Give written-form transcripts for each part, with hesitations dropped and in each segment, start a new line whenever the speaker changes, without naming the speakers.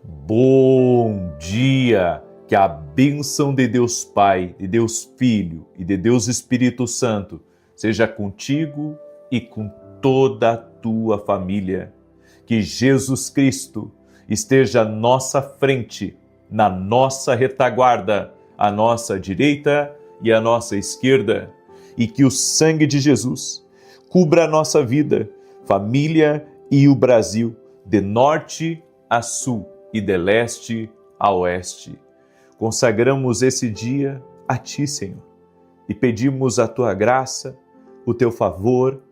Bom dia! Que a bênção de Deus Pai, de Deus Filho e de Deus Espírito Santo seja contigo e com toda a tua família. Que Jesus Cristo esteja à nossa frente, na nossa retaguarda, à nossa direita e à nossa esquerda. E que o sangue de Jesus cubra a nossa vida, família e o Brasil, de norte a sul e de leste a oeste. Consagramos esse dia a Ti, Senhor, e pedimos a Tua graça, o Teu favor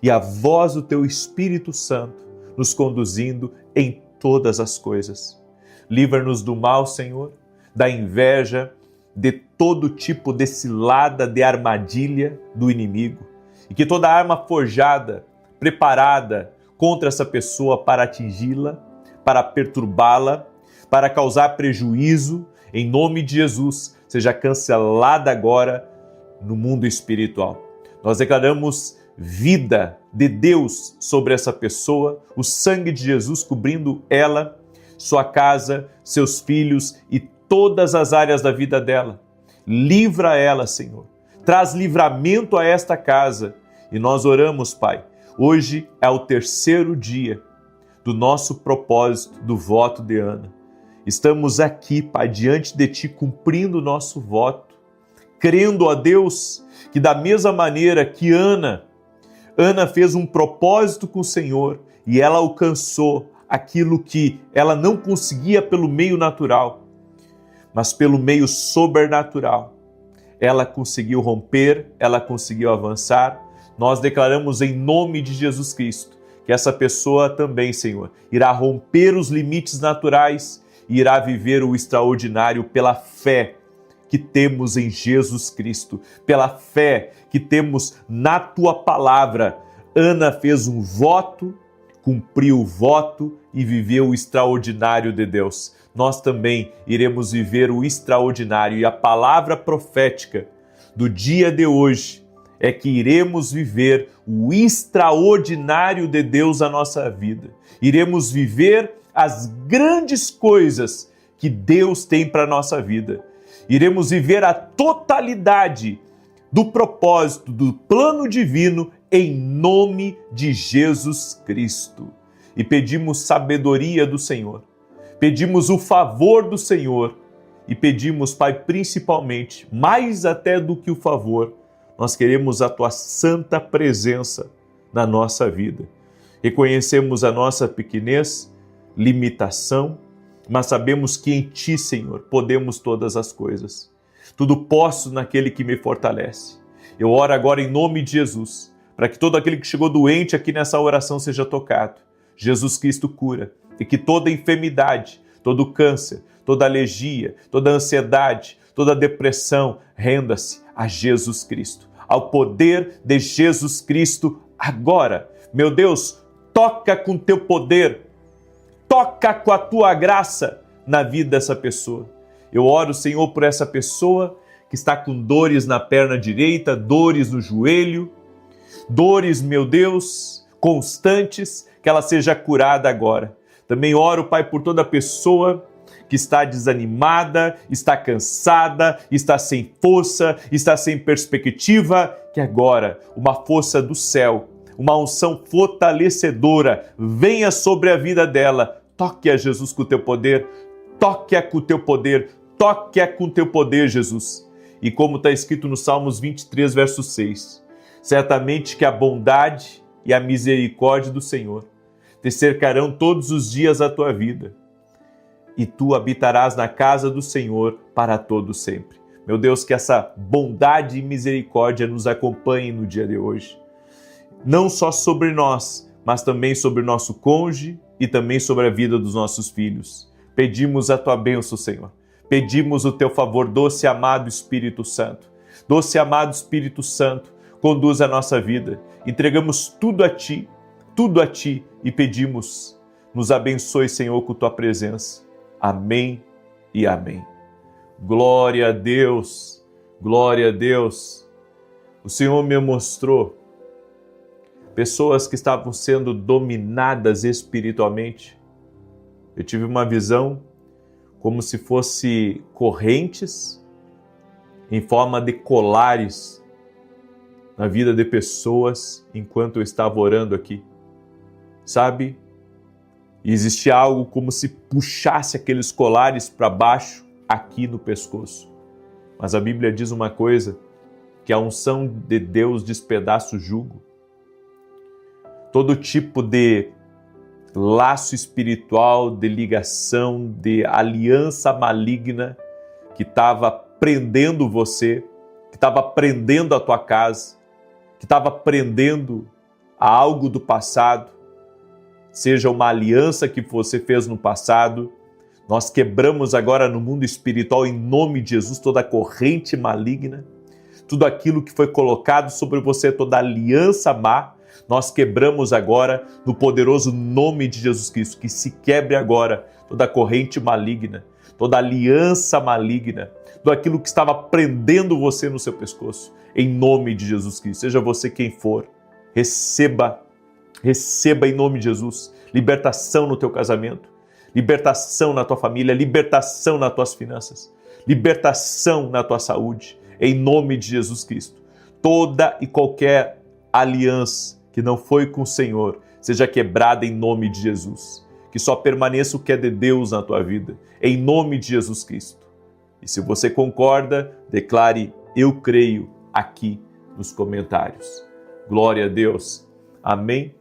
e a voz do Teu Espírito Santo nos conduzindo em todas as coisas. Livra-nos do mal, Senhor, da inveja, de todo tipo de cilada, de armadilha do inimigo, e que toda arma forjada, preparada contra essa pessoa para atingi-la, para perturbá-la, para causar prejuízo, em nome de Jesus, seja cancelada agora no mundo espiritual. Nós declaramos vida de Deus sobre essa pessoa, o sangue de Jesus cobrindo ela, sua casa, seus filhos e todas as áreas da vida dela. Livra ela, Senhor. Traz livramento a esta casa. E nós oramos, Pai. Hoje é o terceiro dia do nosso propósito do voto de Ana. Estamos aqui, Pai, diante de Ti, cumprindo o nosso voto, crendo a Deus que da mesma maneira que Ana fez um propósito com o Senhor e ela alcançou aquilo que ela não conseguia pelo meio natural, mas pelo meio sobrenatural. Ela conseguiu romper, ela conseguiu avançar. Nós declaramos em nome de Jesus Cristo que essa pessoa também, Senhor, irá romper os limites naturais e irá viver o extraordinário pela fé que temos em Jesus Cristo, pela fé que temos na Tua palavra. Ana fez um voto, cumpriu o voto e viveu o extraordinário de Deus. Nós também iremos viver o extraordinário, e a palavra profética do dia de hoje é que iremos viver o extraordinário de Deus na nossa vida. Iremos viver as grandes coisas que Deus tem para a nossa vida. Iremos viver a totalidade do propósito, do plano divino, em nome de Jesus Cristo. E pedimos sabedoria do Senhor, pedimos o favor do Senhor e pedimos, Pai, principalmente, mais até do que o favor, nós queremos a Tua santa presença na nossa vida. Reconhecemos a nossa pequenez, limitação, mas sabemos que em Ti, Senhor, podemos todas as coisas. Tudo posso naquele que me fortalece. Eu oro agora em nome de Jesus, para que todo aquele que chegou doente aqui nessa oração seja tocado. Jesus Cristo cura, e que toda enfermidade, todo câncer, toda alergia, toda ansiedade, toda depressão, renda-se a Jesus Cristo, ao poder de Jesus Cristo agora. Meu Deus, toca com Teu poder, toca com a Tua graça na vida dessa pessoa. Eu oro, Senhor, por essa pessoa que está com dores na perna direita, dores no joelho, dores, meu Deus, constantes, que ela seja curada agora. Também oro, Pai, por toda pessoa que está desanimada, está cansada, está sem força, está sem perspectiva, que agora uma força do céu, uma unção fortalecedora venha sobre a vida dela. Toque a Jesus com o Teu poder, toque-a com o Teu poder, toque-a com o Teu poder, Jesus. E como está escrito no Salmos 23, verso 6, certamente que a bondade e a misericórdia do Senhor te cercarão todos os dias da tua vida, e tu habitarás na casa do Senhor para todo sempre. Meu Deus, que essa bondade e misericórdia nos acompanhem no dia de hoje, não só sobre nós, mas também sobre o nosso cônjuge e também sobre a vida dos nossos filhos. Pedimos a Tua bênção, Senhor. Pedimos o Teu favor, doce e amado Espírito Santo. Doce e amado Espírito Santo, conduz a nossa vida. Entregamos tudo a Ti e pedimos, nos abençoe, Senhor, com Tua presença. Amém e amém. Glória a Deus, glória a Deus. O Senhor me mostrou pessoas que estavam sendo dominadas espiritualmente Eu tive uma visão como se fosse correntes em forma de colares na vida de pessoas enquanto eu estava orando aqui. Sabe? E existia algo como se puxasse aqueles colares para baixo aqui no pescoço. Mas a Bíblia diz uma coisa, que a unção de Deus despedaça o jugo. Todo tipo de laço espiritual, de ligação, de aliança maligna que estava prendendo você, que estava prendendo a tua casa, que estava prendendo a algo do passado, seja uma aliança que você fez no passado, nós quebramos agora no mundo espiritual, em nome de Jesus, toda corrente maligna, tudo aquilo que foi colocado sobre você, toda aliança má, nós quebramos agora no poderoso nome de Jesus Cristo, que se quebre agora toda corrente maligna, toda aliança maligna, tudo aquilo que estava prendendo você no seu pescoço, em nome de Jesus Cristo. Seja você quem for, receba em nome de Jesus libertação no teu casamento, libertação na tua família, libertação nas tuas finanças, libertação na tua saúde, em nome de Jesus Cristo. Toda e qualquer aliança que não foi com o Senhor seja quebrada em nome de Jesus. Que só permaneça o que é de Deus na tua vida, em nome de Jesus Cristo. E se você concorda, declare eu creio aqui nos comentários. Glória a Deus. Amém.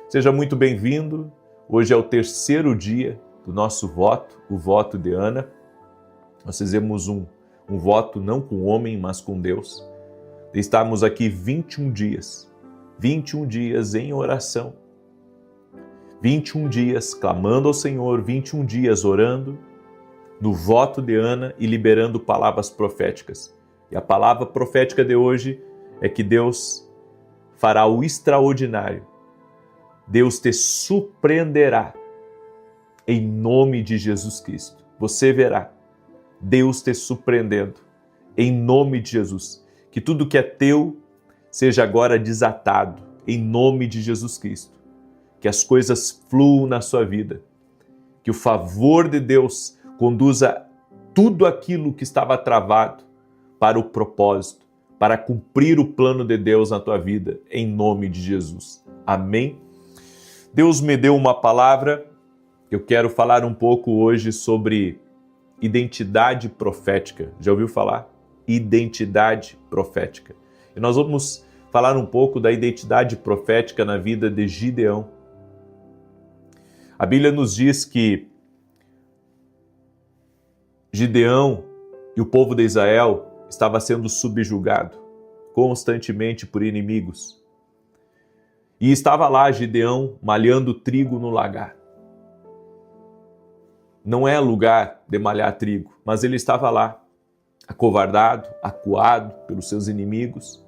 Seja muito bem-vindo. Hoje é o terceiro dia do nosso voto, o voto de Ana. Nós fizemos um voto não com o homem, mas com Deus. Estamos aqui 21 dias em oração, 21 dias clamando ao Senhor, 21 dias orando no voto de Ana e liberando palavras proféticas. E a palavra profética de hoje é que Deus fará o extraordinário. Deus te surpreenderá em nome de Jesus Cristo. Você verá Deus te surpreendendo em nome de Jesus. Que tudo que é teu seja agora desatado em nome de Jesus Cristo. Que as coisas fluam na sua vida. Que o favor de Deus conduza tudo aquilo que estava travado para o propósito, para cumprir o plano de Deus na tua vida, em nome de Jesus. Amém? Deus me deu uma palavra, eu quero falar um pouco hoje sobre identidade profética. Já ouviu falar? Identidade profética. E nós vamos falar um pouco da identidade profética na vida de Gideão. A Bíblia nos diz que Gideão e o povo de Israel estava sendo subjugado constantemente por inimigos. E estava lá Gideão malhando trigo no lagar. Não é lugar de malhar trigo, mas ele estava lá, acovardado, acuado pelos seus inimigos.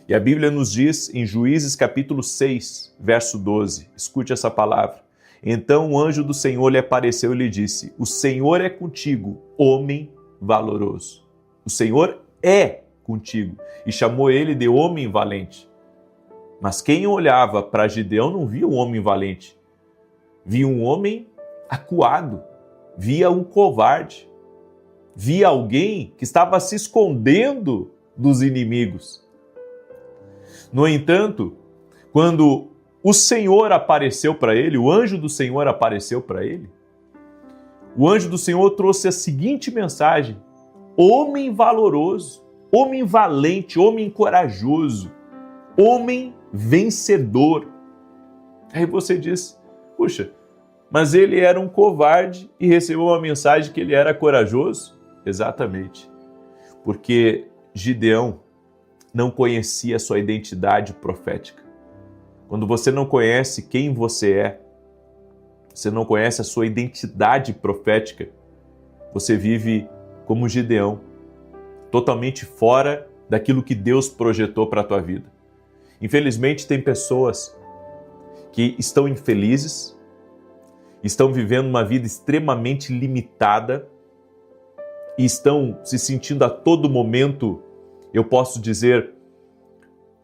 E a Bíblia nos diz em Juízes capítulo 6, verso 12, escute essa palavra. Então o anjo do Senhor lhe apareceu e lhe disse: o Senhor é contigo, homem valoroso. O Senhor é contigo. E chamou ele de homem valente. Mas quem olhava para Gideão não via um homem valente. Via um homem acuado. Via um covarde. Via alguém que estava se escondendo dos inimigos. No entanto, quando o Senhor apareceu para ele, o anjo do Senhor apareceu para ele, o anjo do Senhor trouxe a seguinte mensagem: homem valoroso, homem valente, homem corajoso, homem vencedor. Aí você diz: puxa, mas ele era um covarde e recebeu uma mensagem que ele era corajoso? Exatamente, porque Gideão não conhecia a sua identidade profética. Quando você não conhece quem você é, você não conhece a sua identidade profética, você vive como Gideão, totalmente fora daquilo que Deus projetou para a tua vida. Infelizmente, tem pessoas que estão infelizes, estão vivendo uma vida extremamente limitada e estão se sentindo a todo momento, eu posso dizer,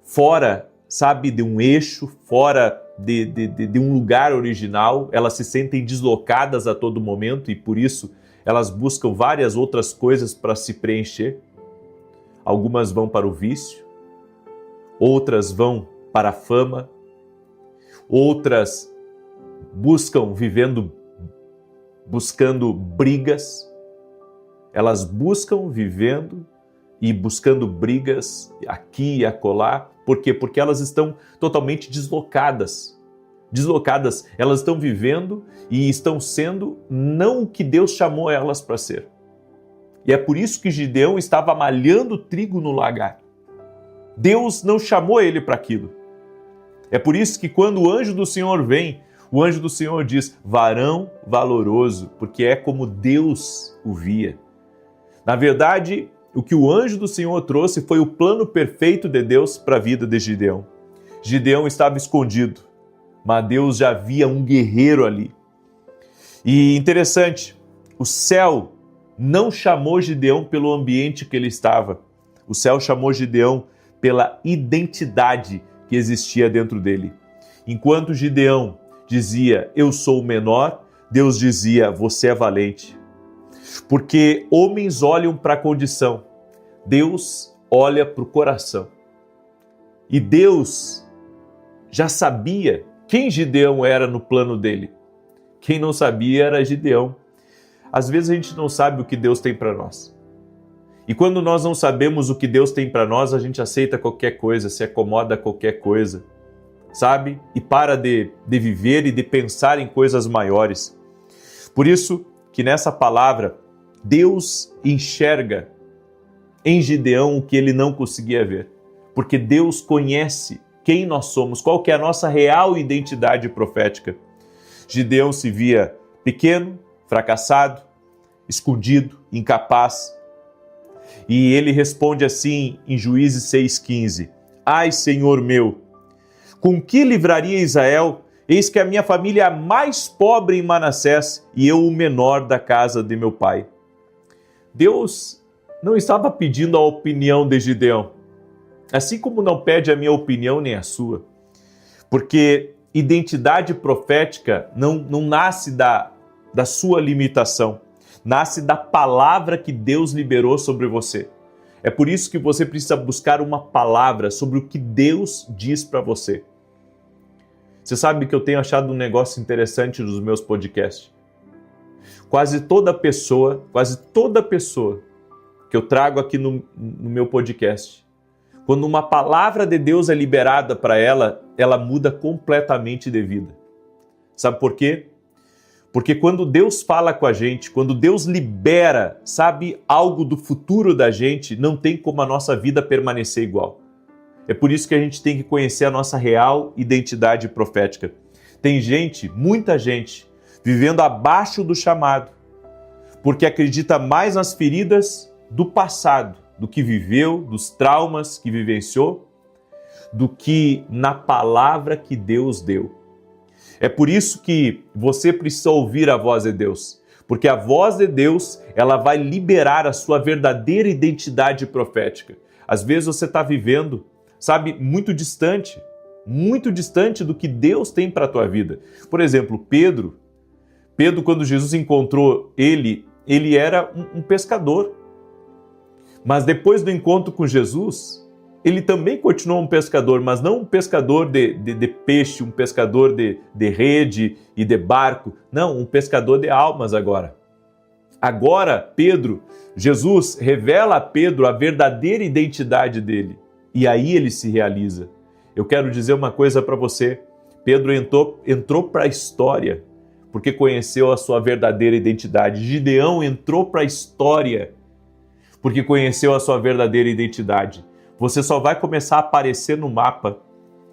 fora, sabe, de um eixo, fora de um lugar original, elas se sentem deslocadas a todo momento e por isso elas buscam várias outras coisas para se preencher. Algumas vão para o vício, outras vão para a fama, outras buscando brigas. Elas buscam vivendo e buscando brigas aqui e acolá. Por quê? Porque elas estão totalmente deslocadas. Elas estão vivendo e estão sendo não o que Deus chamou elas para ser. E é por isso que Gideão estava malhando trigo no lagar. Deus não chamou ele para aquilo. É por isso que quando o anjo do Senhor vem, o anjo do Senhor diz, varão valoroso, porque é como Deus o via. Na verdade, o que o anjo do Senhor trouxe foi o plano perfeito de Deus para a vida de Gideão. Gideão estava escondido, mas Deus já via um guerreiro ali. E interessante, o céu não chamou Gideão pelo ambiente que ele estava. O céu chamou Gideão pela identidade que existia dentro dele. Enquanto Gideão dizia, eu sou o menor, Deus dizia, você é valente. Porque homens olham para a condição, Deus olha para o coração. E Deus já sabia quem Gideão era no plano dele. Quem não sabia era Gideão. Às vezes a gente não sabe o que Deus tem para nós. E quando nós não sabemos o que Deus tem para nós, a gente aceita qualquer coisa, se acomoda a qualquer coisa, sabe? E para de viver e de pensar em coisas maiores. Por isso que nessa palavra, Deus enxerga em Gideão o que ele não conseguia ver. Porque Deus conhece quem nós somos, qual que é a nossa real identidade profética. Gideão se via pequeno, fracassado, escondido, incapaz. E ele responde assim em Juízes 6,15: Ai, Senhor meu, com que livraria Israel? Eis que a minha família é a mais pobre em Manassés e eu o menor da casa de meu pai. Deus não estava pedindo a opinião de Gideão, assim como não pede a minha opinião nem a sua, porque identidade profética não nasce da sua limitação, nasce da palavra que Deus liberou sobre você. É por isso que você precisa buscar uma palavra sobre o que Deus diz para você. Você sabe que eu tenho achado um negócio interessante nos meus podcasts. Quase toda pessoa que eu trago aqui no meu podcast, quando uma palavra de Deus é liberada para ela, ela muda completamente de vida. Sabe por quê? Porque quando Deus fala com a gente, quando Deus libera, sabe, algo do futuro da gente, não tem como a nossa vida permanecer igual. É por isso que a gente tem que conhecer a nossa real identidade profética. Tem gente, muita gente, vivendo abaixo do chamado, porque acredita mais nas feridas do passado, do que viveu, dos traumas que vivenciou, do que na palavra que Deus deu. É por isso que você precisa ouvir a voz de Deus, porque a voz de Deus, ela vai liberar a sua verdadeira identidade profética. Às vezes você está vivendo, sabe, muito distante do que Deus tem para a tua vida. Por exemplo, Pedro, quando Jesus encontrou ele era um pescador. Mas depois do encontro com Jesus, ele também continuou um pescador, mas não um pescador de peixe, um pescador de rede e de barco. Não, um pescador de almas agora. Agora, Jesus revela a Pedro a verdadeira identidade dele. E aí ele se realiza. Eu quero dizer uma coisa para você. Pedro entrou para a história porque conheceu a sua verdadeira identidade. Gideão entrou para a história porque conheceu a sua verdadeira identidade. Você só vai começar a aparecer no mapa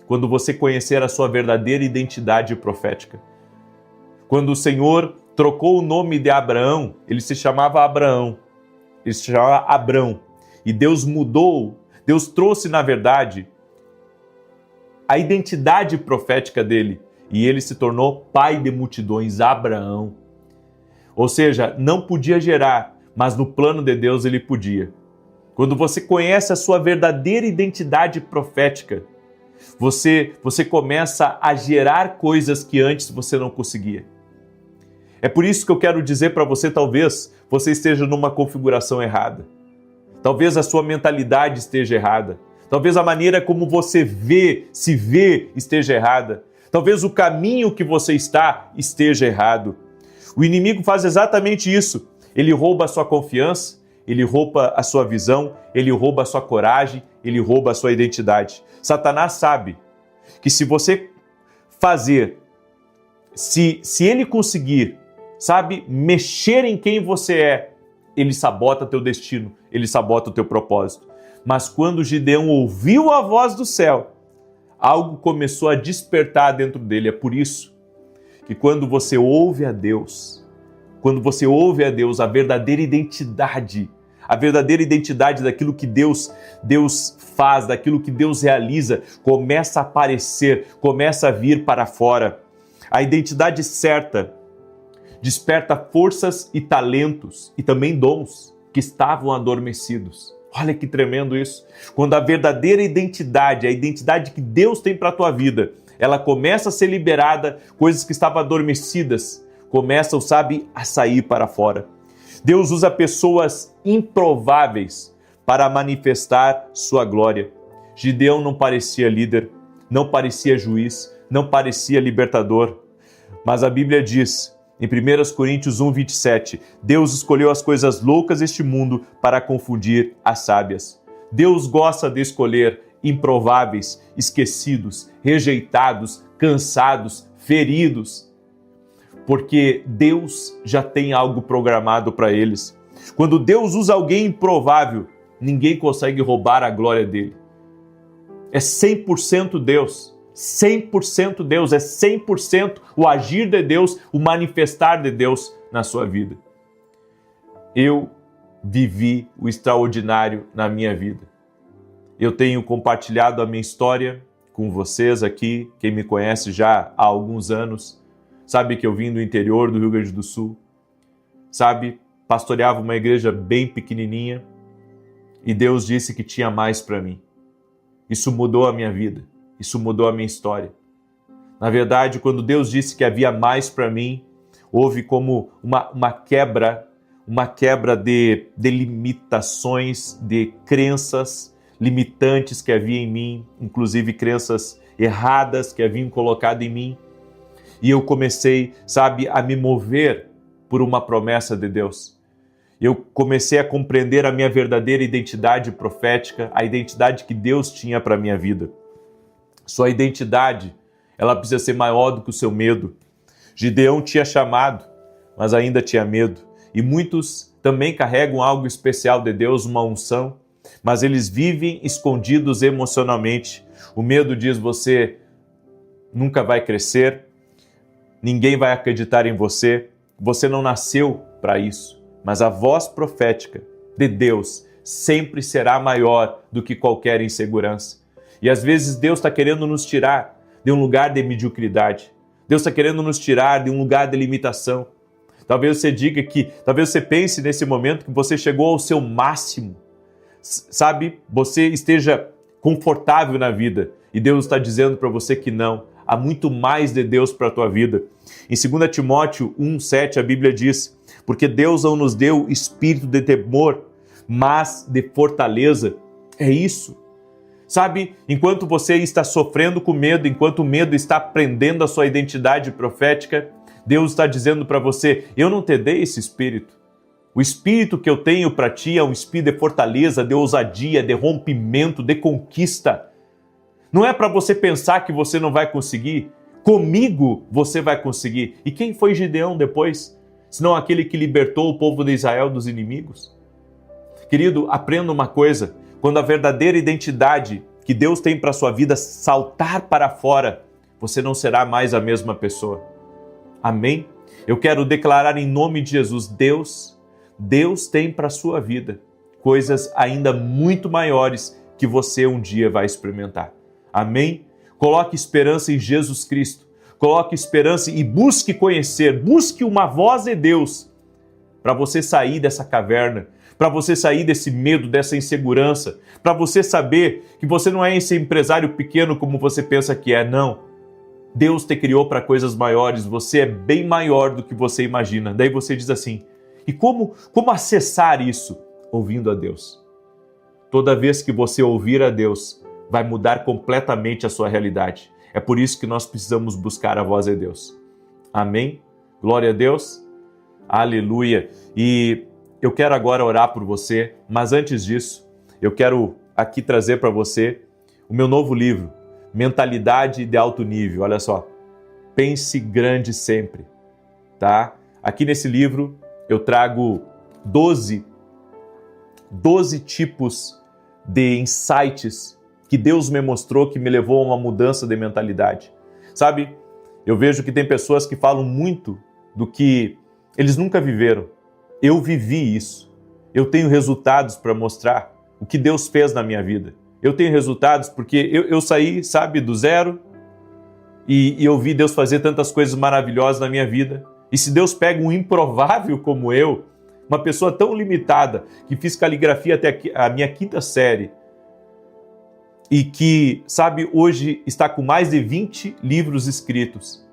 quando você conhecer a sua verdadeira identidade profética. Quando o Senhor trocou o nome de Abraão, ele se chamava Abraão, ele se chamava Abrão. E Deus mudou, Deus trouxe, na verdade, a identidade profética dele. E ele se tornou pai de multidões, Abraão. Ou seja, não podia gerar, mas no plano de Deus ele podia. Quando você conhece a sua verdadeira identidade profética, Você começa a gerar coisas que antes você não conseguia. É por isso que eu quero dizer para você, talvez você esteja numa configuração errada. Talvez a sua mentalidade esteja errada. Talvez a maneira como você se vê esteja errada. Talvez o caminho que você está esteja errado. O inimigo faz exatamente isso. Ele rouba a sua confiança, ele rouba a sua visão, ele rouba a sua coragem, ele rouba a sua identidade. Satanás sabe que se você fazer, se ele conseguir, mexer em quem você é, ele sabota teu destino, ele sabota o teu propósito. Mas quando Gideão ouviu a voz do céu, algo começou a despertar dentro dele. É por isso que quando você ouve a Deus, a verdadeira identidade daquilo que Deus faz, daquilo que Deus realiza, começa a aparecer, começa a vir para fora. A identidade certa desperta forças e talentos e também dons que estavam adormecidos. Olha que tremendo isso. Quando a verdadeira identidade, a identidade que Deus tem para a tua vida, ela começa a ser liberada, coisas que estavam adormecidas começam, a sair para fora. Deus usa pessoas improváveis para manifestar sua glória. Gideão não parecia líder, não parecia juiz, não parecia libertador, mas a Bíblia diz, em 1 Coríntios 1:27, Deus escolheu as coisas loucas deste mundo para confundir as sábias. Deus gosta de escolher improváveis, esquecidos, rejeitados, cansados, feridos, porque Deus já tem algo programado para eles. Quando Deus usa alguém improvável, ninguém consegue roubar a glória dele. É 100% Deus. 100% Deus, é 100% o agir de Deus, o manifestar de Deus na sua vida. Eu vivi o extraordinário na minha vida. Eu tenho compartilhado a minha história com vocês aqui, quem me conhece já há alguns anos, sabe que eu vim do interior do Rio Grande do Sul, pastoreava uma igreja bem pequenininha e Deus disse que tinha mais para mim. Isso mudou a minha vida. Isso mudou a minha história. Na verdade, quando Deus disse que havia mais para mim, houve como uma quebra de limitações, de crenças limitantes que havia em mim, inclusive crenças erradas que haviam colocado em mim. E eu comecei, a me mover por uma promessa de Deus. Eu comecei a compreender a minha verdadeira identidade profética, a identidade que Deus tinha para a minha vida. Sua identidade, ela precisa ser maior do que o seu medo. Gideão tinha chamado, mas ainda tinha medo. E muitos também carregam algo especial de Deus, uma unção, mas eles vivem escondidos emocionalmente. O medo diz: você nunca vai crescer, ninguém vai acreditar em você, você não nasceu para isso. Mas a voz profética de Deus sempre será maior do que qualquer insegurança. E às vezes Deus está querendo nos tirar de um lugar de mediocridade. Deus está querendo nos tirar de um lugar de limitação. Talvez você diga talvez você pense nesse momento que você chegou ao seu máximo. Você esteja confortável na vida. E Deus está dizendo para você que não. Há muito mais de Deus para a tua vida. Em 2 Timóteo 1:7 a Bíblia diz: porque Deus não nos deu espírito de temor, mas de fortaleza. É isso. Enquanto você está sofrendo com medo, enquanto o medo está prendendo a sua identidade profética, Deus está dizendo para você: eu não te dei esse espírito. O espírito que eu tenho para ti é um espírito de fortaleza, de ousadia, de rompimento, de conquista. Não é para você pensar que você não vai conseguir. Comigo você vai conseguir. E quem foi Gideão depois? Senão aquele que libertou o povo de Israel dos inimigos. Querido, aprenda uma coisa. Quando a verdadeira identidade que Deus tem para a sua vida saltar para fora, você não será mais a mesma pessoa. Amém? Eu quero declarar em nome de Jesus, Deus tem para a sua vida coisas ainda muito maiores que você um dia vai experimentar. Amém? Coloque esperança em Jesus Cristo. Coloque esperança e busque conhecer, busque uma voz de Deus para você sair dessa caverna, para você sair desse medo, dessa insegurança, para você saber que você não é esse empresário pequeno como você pensa que é, não. Deus te criou para coisas maiores, você é bem maior do que você imagina. Daí você diz assim, e como acessar isso? Ouvindo a Deus. Toda vez que você ouvir a Deus, vai mudar completamente a sua realidade. É por isso que nós precisamos buscar a voz de Deus. Amém? Glória a Deus. Aleluia. E eu quero agora orar por você, mas antes disso, eu quero aqui trazer para você o meu novo livro, Mentalidade de Alto Nível. Olha só, pense grande sempre, tá? Aqui nesse livro eu trago 12 tipos de insights que Deus me mostrou que me levou a uma mudança de mentalidade. Sabe, eu vejo que tem pessoas que falam muito do que eles nunca viveram. Eu vivi isso. Eu tenho resultados para mostrar o que Deus fez na minha vida. Eu tenho resultados porque eu saí, sabe, do zero e eu vi Deus fazer tantas coisas maravilhosas na minha vida. E se Deus pega um improvável como eu, uma pessoa tão limitada, que fiz caligrafia até a minha 5ª série, e que, sabe, hoje está com mais de 20 livros escritos,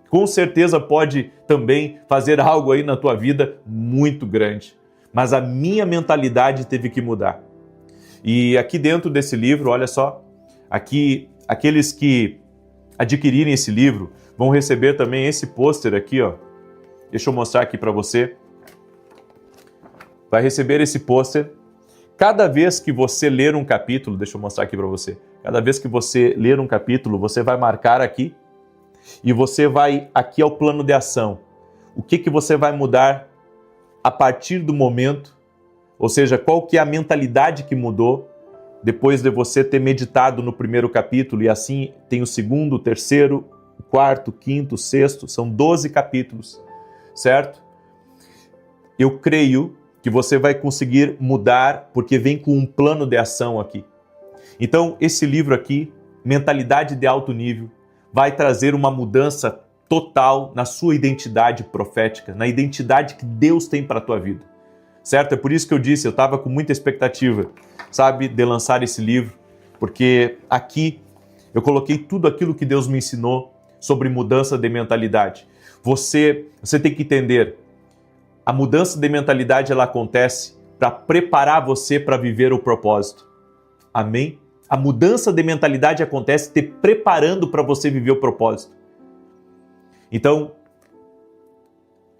com certeza pode também fazer algo aí na tua vida muito grande. Mas a minha mentalidade teve que mudar. E aqui dentro desse livro, olha só, aqui aqueles que adquirirem esse livro vão receber também esse pôster aqui, ó. Deixa eu mostrar aqui para você. Vai receber esse pôster. Cada vez que você ler um capítulo, deixa eu mostrar aqui para você. Cada vez que você ler um capítulo, você vai marcar aqui e você vai aqui ao plano de ação. O que você vai mudar a partir do momento, ou seja, qual que é a mentalidade que mudou depois de você ter meditado no primeiro capítulo, e assim tem o 2º, o 3º, o 4º, o 5º, o 6º, são 12 capítulos, certo? Eu creio que você vai conseguir mudar, porque vem com um plano de ação aqui. Então, esse livro aqui, Mentalidade de Alto Nível, vai trazer uma mudança total na sua identidade profética, na identidade que Deus tem para a tua vida, certo? É por isso que eu disse, eu estava com muita expectativa, sabe, de lançar esse livro, porque aqui eu coloquei tudo aquilo que Deus me ensinou sobre mudança de mentalidade. Você tem que entender, a mudança de mentalidade ela acontece para preparar você para viver o propósito. Amém? A mudança de mentalidade acontece te preparando para você viver o propósito. Então,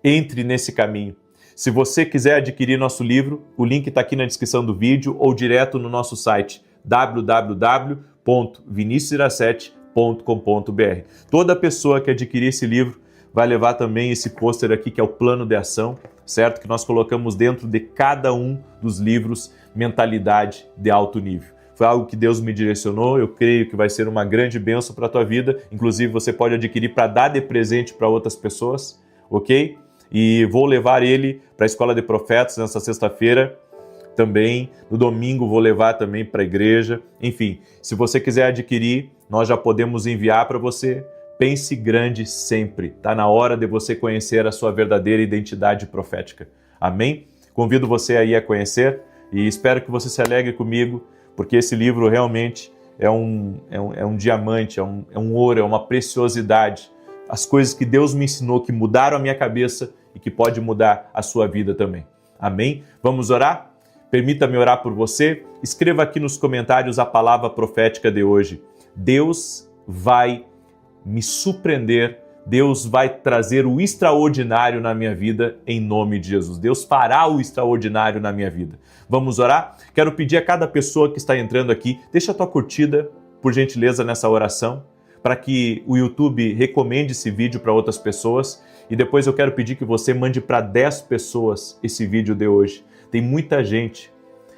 entre nesse caminho. Se você quiser adquirir nosso livro, o link está aqui na descrição do vídeo ou direto no nosso site www.vinicius17.com.br. Toda pessoa que adquirir esse livro vai levar também esse pôster aqui, que é o plano de ação, certo? Que nós colocamos dentro de cada um dos livros Mentalidade de Alto Nível. Foi algo que Deus me direcionou, eu creio que vai ser uma grande bênção para a tua vida. Inclusive, você pode adquirir para dar de presente para outras pessoas, ok? E vou levar ele para a Escola de Profetas nessa sexta-feira também. No domingo vou levar também para a igreja. Enfim, se você quiser adquirir, nós já podemos enviar para você. Pense grande sempre. Está na hora de você conhecer a sua verdadeira identidade profética. Amém? Convido você aí a conhecer e espero que você se alegre comigo, porque esse livro realmente é um diamante, é um ouro, é uma preciosidade. As coisas que Deus me ensinou, que mudaram a minha cabeça e que pode mudar a sua vida também. Amém? Vamos orar? Permita-me orar por você. Escreva aqui nos comentários a palavra profética de hoje. Deus vai me surpreender, Deus vai trazer o extraordinário na minha vida, em nome de Jesus. Deus fará o extraordinário na minha vida. Vamos orar? Quero pedir a cada pessoa que está entrando aqui, deixa a tua curtida, por gentileza, nessa oração, para que o YouTube recomende esse vídeo para outras pessoas. E depois eu quero pedir que você mande para 10 pessoas esse vídeo de hoje. Tem muita gente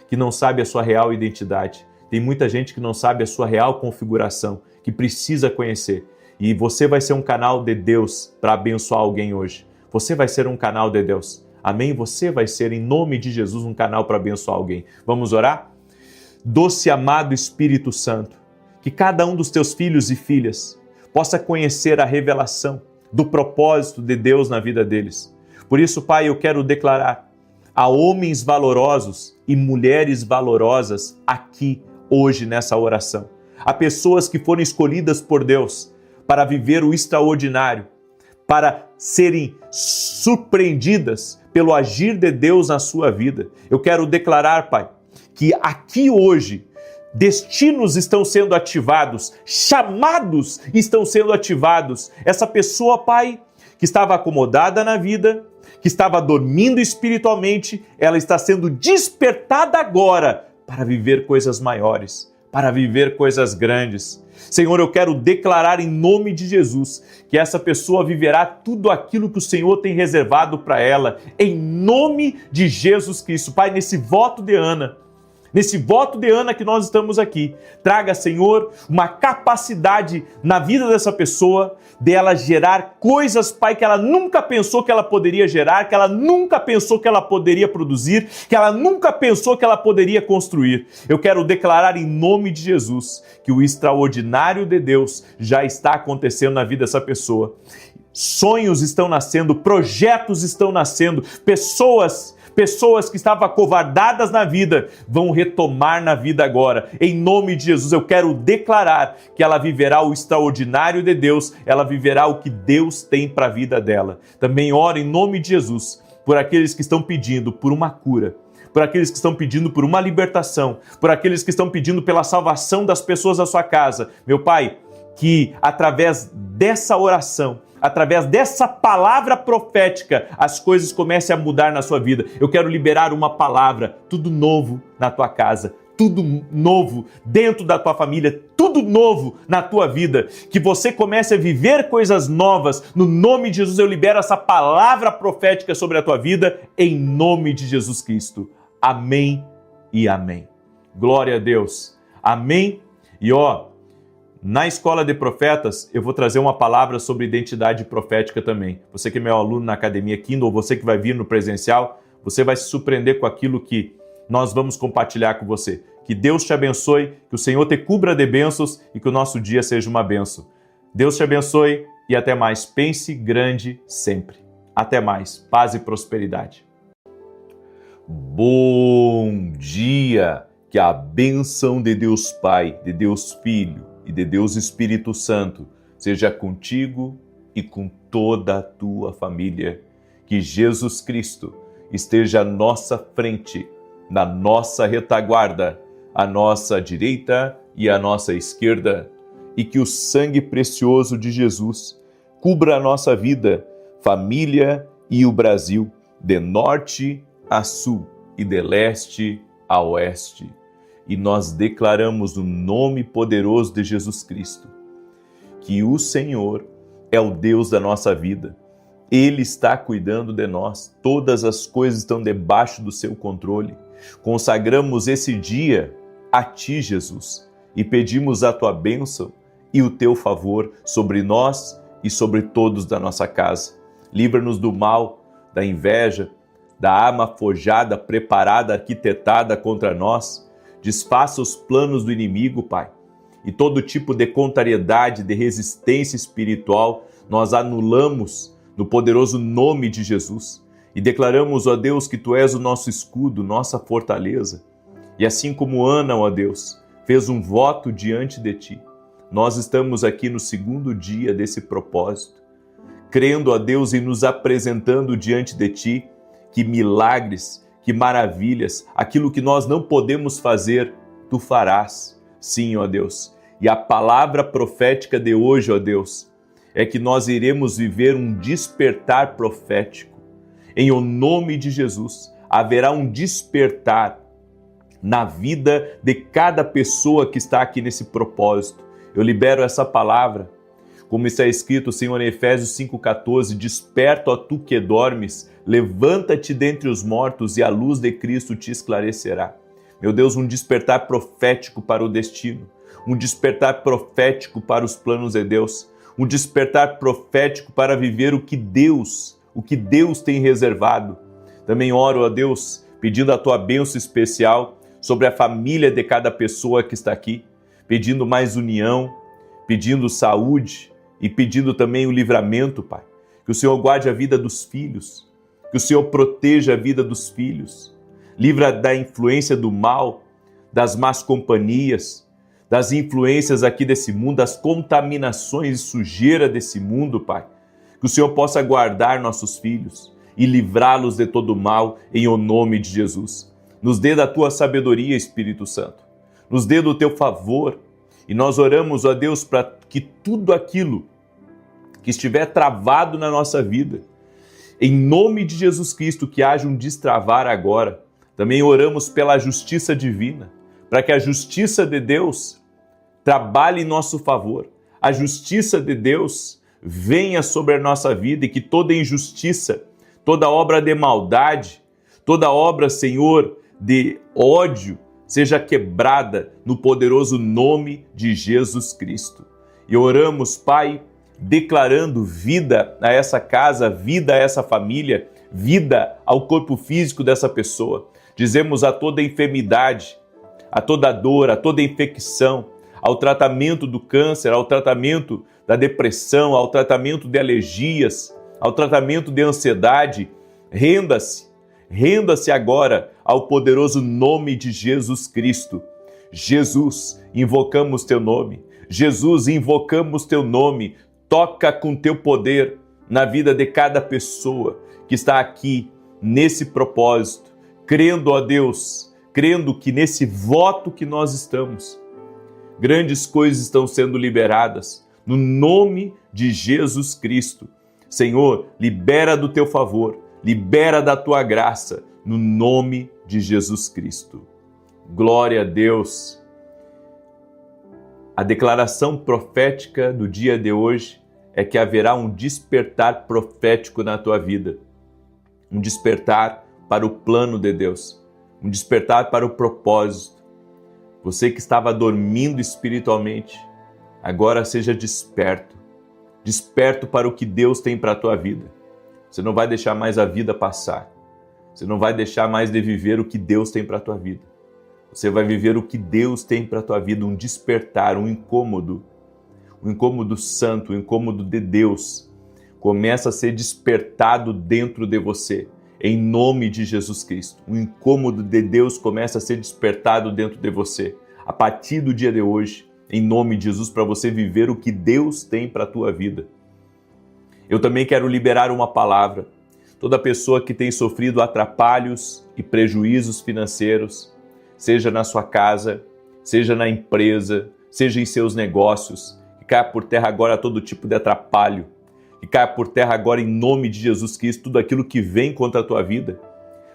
que não sabe a sua real identidade. Tem muita gente que não sabe a sua real configuração, que precisa conhecer. E você vai ser um canal de Deus para abençoar alguém hoje. Você vai ser um canal de Deus. Amém? Você vai ser, em nome de Jesus, um canal para abençoar alguém. Vamos orar? Doce amado Espírito Santo, que cada um dos teus filhos e filhas possa conhecer a revelação do propósito de Deus na vida deles. Por isso, Pai, eu quero declarar a homens valorosos e mulheres valorosas aqui, hoje, nessa oração. A pessoas que foram escolhidas por Deus para viver o extraordinário, para serem surpreendidas pelo agir de Deus na sua vida. Eu quero declarar, Pai, que aqui hoje destinos estão sendo ativados, chamados estão sendo ativados. Essa pessoa, Pai, que estava acomodada na vida, que estava dormindo espiritualmente, ela está sendo despertada agora para viver coisas maiores, para viver coisas grandes. Senhor, eu quero declarar em nome de Jesus que essa pessoa viverá tudo aquilo que o Senhor tem reservado para ela, em nome de Jesus Cristo. Pai, nesse voto de Ana que nós estamos aqui, traga, Senhor, uma capacidade na vida dessa pessoa, dela gerar coisas, Pai, que ela nunca pensou que ela poderia gerar, que ela nunca pensou que ela poderia produzir, que ela nunca pensou que ela poderia construir. Eu quero declarar em nome de Jesus que o extraordinário de Deus já está acontecendo na vida dessa pessoa. Sonhos estão nascendo, projetos estão nascendo, pessoas que estavam acovardadas na vida vão retomar na vida agora. Em nome de Jesus, eu quero declarar que ela viverá o extraordinário de Deus, ela viverá o que Deus tem para a vida dela. Também oro em nome de Jesus por aqueles que estão pedindo por uma cura, por aqueles que estão pedindo por uma libertação, por aqueles que estão pedindo pela salvação das pessoas da sua casa. Meu Pai, que através dessa oração, através dessa palavra profética, as coisas comecem a mudar na sua vida. Eu quero liberar uma palavra, tudo novo na tua casa, tudo novo dentro da tua família, tudo novo na tua vida. Que você comece a viver coisas novas. No nome de Jesus, eu libero essa palavra profética sobre a tua vida, em nome de Jesus Cristo. Amém e amém. Glória a Deus. Amém. E na Escola de Profetas, eu vou trazer uma palavra sobre identidade profética também. Você que é meu aluno na Academia Kindle, ou você que vai vir no presencial, você vai se surpreender com aquilo que nós vamos compartilhar com você. Que Deus te abençoe, que o Senhor te cubra de bênçãos e que o nosso dia seja uma bênção. Deus te abençoe e até mais. Pense grande sempre. Até mais. Paz e prosperidade. Bom dia! Que a bênção de Deus Pai, de Deus Filho e de Deus Espírito Santo seja contigo e com toda a tua família. Que Jesus Cristo esteja à nossa frente, na nossa retaguarda, à nossa direita e à nossa esquerda, e que o sangue precioso de Jesus cubra a nossa vida, família e o Brasil, de norte a sul e de leste a oeste. E nós declaramos no nome poderoso de Jesus Cristo que o Senhor é o Deus da nossa vida. Ele está cuidando de nós. Todas as coisas estão debaixo do seu controle. Consagramos esse dia a Ti, Jesus, e pedimos a Tua bênção e o Teu favor sobre nós e sobre todos da nossa casa. Livra-nos do mal, da inveja, da arma forjada, preparada, arquitetada contra nós. Desfaça os planos do inimigo, Pai. E todo tipo de contrariedade, de resistência espiritual, nós anulamos no poderoso nome de Jesus. E declaramos, ó Deus, que Tu és o nosso escudo, nossa fortaleza. E assim como Ana, ó Deus, fez um voto diante de Ti, nós estamos aqui no segundo dia desse propósito, crendo, ó Deus, e nos apresentando diante de Ti, que milagres, que maravilhas, aquilo que nós não podemos fazer, Tu farás. Sim, ó Deus. E a palavra profética de hoje, ó Deus, é que nós iremos viver um despertar profético. Em o nome de Jesus, haverá um despertar na vida de cada pessoa que está aqui nesse propósito. Eu libero essa palavra, como está escrito, Senhor, em Efésios 5,14, desperta, ó tu que dormes, levanta-te dentre os mortos e a luz de Cristo te esclarecerá. Meu Deus, um despertar profético para o destino, um despertar profético para os planos de Deus, um despertar profético para viver o que Deus tem reservado. Também oro a Deus, pedindo a tua bênção especial sobre a família de cada pessoa que está aqui, pedindo mais união, pedindo saúde e pedindo também o livramento, Pai. Que o Senhor guarde a vida dos filhos, que o Senhor proteja a vida dos filhos, livra da influência do mal, das más companhias, das influências aqui desse mundo, das contaminações e sujeira desse mundo, Pai. Que o Senhor possa guardar nossos filhos e livrá-los de todo mal, em o nome de Jesus. Nos dê da tua sabedoria, Espírito Santo. Nos dê do teu favor. E nós oramos, ó Deus, para que tudo aquilo que estiver travado na nossa vida, em nome de Jesus Cristo, que haja um destravar agora. Também oramos pela justiça divina, para que a justiça de Deus trabalhe em nosso favor. A justiça de Deus venha sobre a nossa vida e que toda injustiça, toda obra de maldade, toda obra, Senhor, de ódio, seja quebrada no poderoso nome de Jesus Cristo. E oramos, Pai, declarando vida a essa casa, vida a essa família, vida ao corpo físico dessa pessoa. Dizemos a toda enfermidade, a toda dor, a toda infecção, ao tratamento do câncer, ao tratamento da depressão, ao tratamento de alergias, ao tratamento de ansiedade, renda-se agora ao poderoso nome de Jesus Cristo. Jesus, invocamos teu nome. Jesus, invocamos teu nome. Toca com teu poder na vida de cada pessoa que está aqui nesse propósito, crendo, ó Deus, crendo que nesse voto que nós estamos, grandes coisas estão sendo liberadas no nome de Jesus Cristo. Senhor, libera do teu favor, libera da tua graça, no nome de Jesus Cristo. Glória a Deus. A declaração profética do dia de hoje é que haverá um despertar profético na tua vida, um despertar para o plano de Deus, um despertar para o propósito. Você que estava dormindo espiritualmente, agora seja desperto, desperto para o que Deus tem para a tua vida. Você não vai deixar mais a vida passar, você não vai deixar mais de viver o que Deus tem para a tua vida. Você vai viver o que Deus tem para a tua vida, um despertar, um incômodo santo, um incômodo de Deus. Começa a ser despertado dentro de você, em nome de Jesus Cristo. Um incômodo de Deus começa a ser despertado dentro de você, a partir do dia de hoje, em nome de Jesus, para você viver o que Deus tem para a tua vida. Eu também quero liberar uma palavra. Toda pessoa que tem sofrido atrapalhos e prejuízos financeiros, seja na sua casa, seja na empresa, seja em seus negócios, que caia por terra agora todo tipo de atrapalho, que caia por terra agora em nome de Jesus Cristo, tudo aquilo que vem contra a tua vida,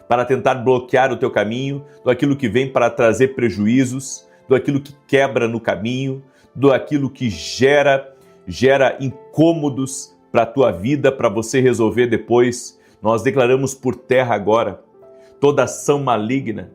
para tentar bloquear o teu caminho, tudo aquilo que vem para trazer prejuízos, tudo aquilo que quebra no caminho, tudo aquilo que gera incômodos para a tua vida, para você resolver depois. Nós declaramos por terra agora toda ação maligna,